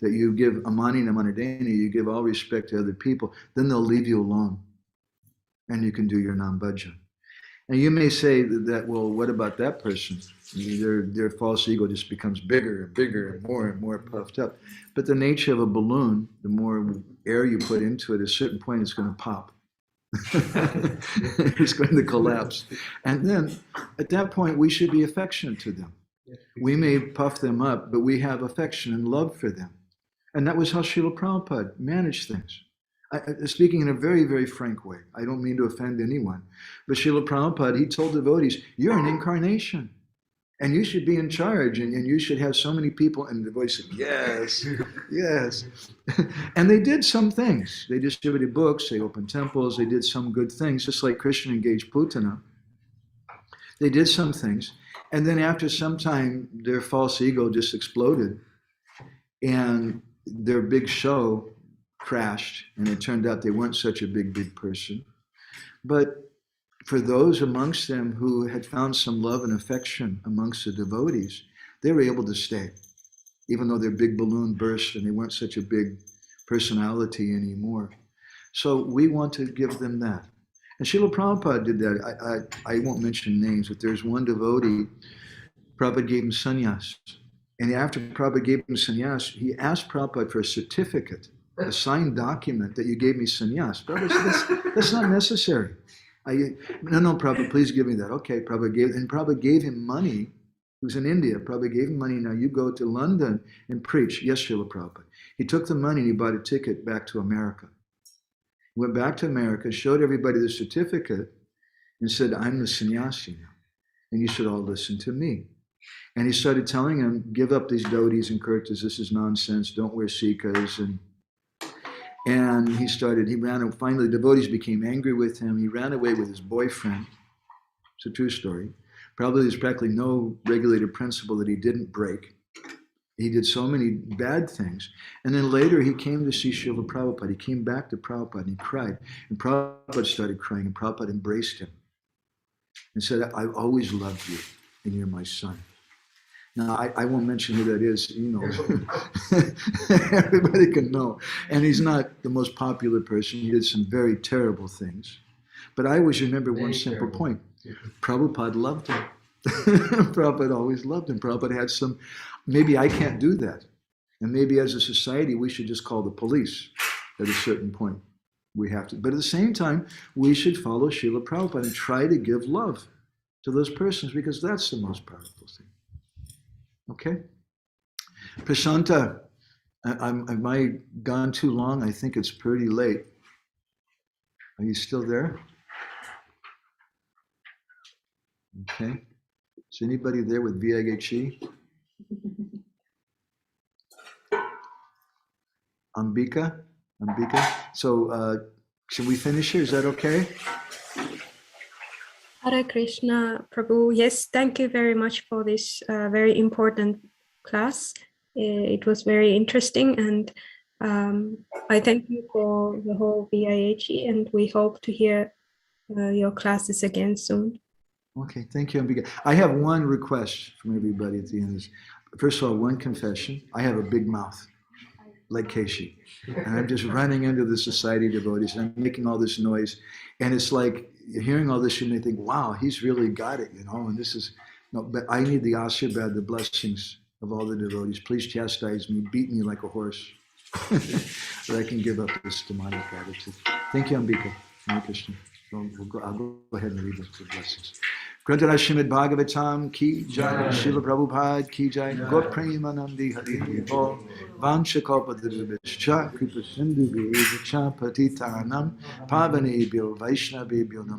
that you give amani namanadeni, you give all respect to other people, then they'll leave you alone. And you can do your nam-bhajan. And you may say that, well, what about that person? Their false ego just becomes bigger and bigger and more puffed up. But the nature of a balloon, the more air you put into it, at a certain point it's going to pop. It's going to collapse. And then at that point, we should be affectionate to them. We may puff them up, but we have affection and love for them. And that was how Srila Prabhupada managed things. Speaking in a very, very frank way. I don't mean to offend anyone. But Srila Prabhupada, he told devotees, you're an incarnation. And you should be in charge, and you should have so many people. And the voice said, yes, yes. And they did some things. They distributed books, they opened temples, they did some good things, just like Krishna engaged Putana. They did some things. And then after some time, their false ego just exploded. And their big show crashed. And it turned out they weren't such a big person. But for those amongst them who had found some love and affection amongst the devotees, they were able to stay, even though their big balloon burst and they weren't such a big personality anymore. So we want to give them that. And Srila Prabhupada did that. I won't mention names, but there's one devotee, Prabhupada gave him sannyas. And after Prabhupada gave him sannyas, he asked Prabhupada for a certificate, a signed document that you gave me sannyas. Prabhupada said, that's not necessary. No, Prabhupada, please give me that. Okay, Prabhupada gave him money. He was in India. Prabhupada gave him money. Now you go to London and preach. Yes, Srila Prabhupada. He took the money and he bought a ticket back to America. He went back to America, showed everybody the certificate, and said, I'm the sannyasi now, and you should all listen to me. And he started telling them, give up these dhotis and kurtas. This is nonsense. Don't wear sikas. And he ran, finally the devotees became angry with him. He ran away with his boyfriend. It's a true story. Probably there's practically no regulated principle that he didn't break. He did so many bad things. And then later he came to see Srila Prabhupada. He came back to Prabhupada and he cried. And Prabhupada started crying and Prabhupada embraced him and said, I've always loved you and you're my son. Now, I won't mention who that is, you know. Everybody can know. And he's not the most popular person. He did some very terrible things. But I always remember one simple point. Prabhupada loved him. Prabhupada always loved him. Prabhupada had some, maybe I can't do that. And maybe as a society, we should just call the police at a certain point. We have to. But at the same time, we should follow Srila Prabhupada and try to give love to those persons because that's the most powerful thing. Okay? Prashanta, have I gone too long? I think it's pretty late. Are you still there? Okay. Is anybody there with VIHE? Ambika? So should we finish here? Is that okay? Hare Krishna, Prabhu. Yes, thank you very much for this very important class. It was very interesting, and I thank you for the whole VIHE, and we hope to hear your classes again soon. Okay, thank you, Ambika. I have one request from everybody at the end. First of all, one confession. I have a big mouth. like Keshi. And I'm just running into the society of devotees and I'm making all this noise. And it's like, hearing all this, you may think, wow, he's really got it, and this is, no, but I need the ashirvad, the blessings of all the devotees. Please chastise me, beat me like a horse, that I can give up this demonic attitude. Thank you, Ambika. Hare Krishna. I'll go ahead and read the blessings. Grantara Srimad Bhagavatam ki jai, Srila Prabhupada ki jai, Gaur Premanandi Hari Bol, Vanchakalpadurubhischa, Kripa Sindhu Vyacha Patitanam, Pavanebhyo Vaishnavebhyo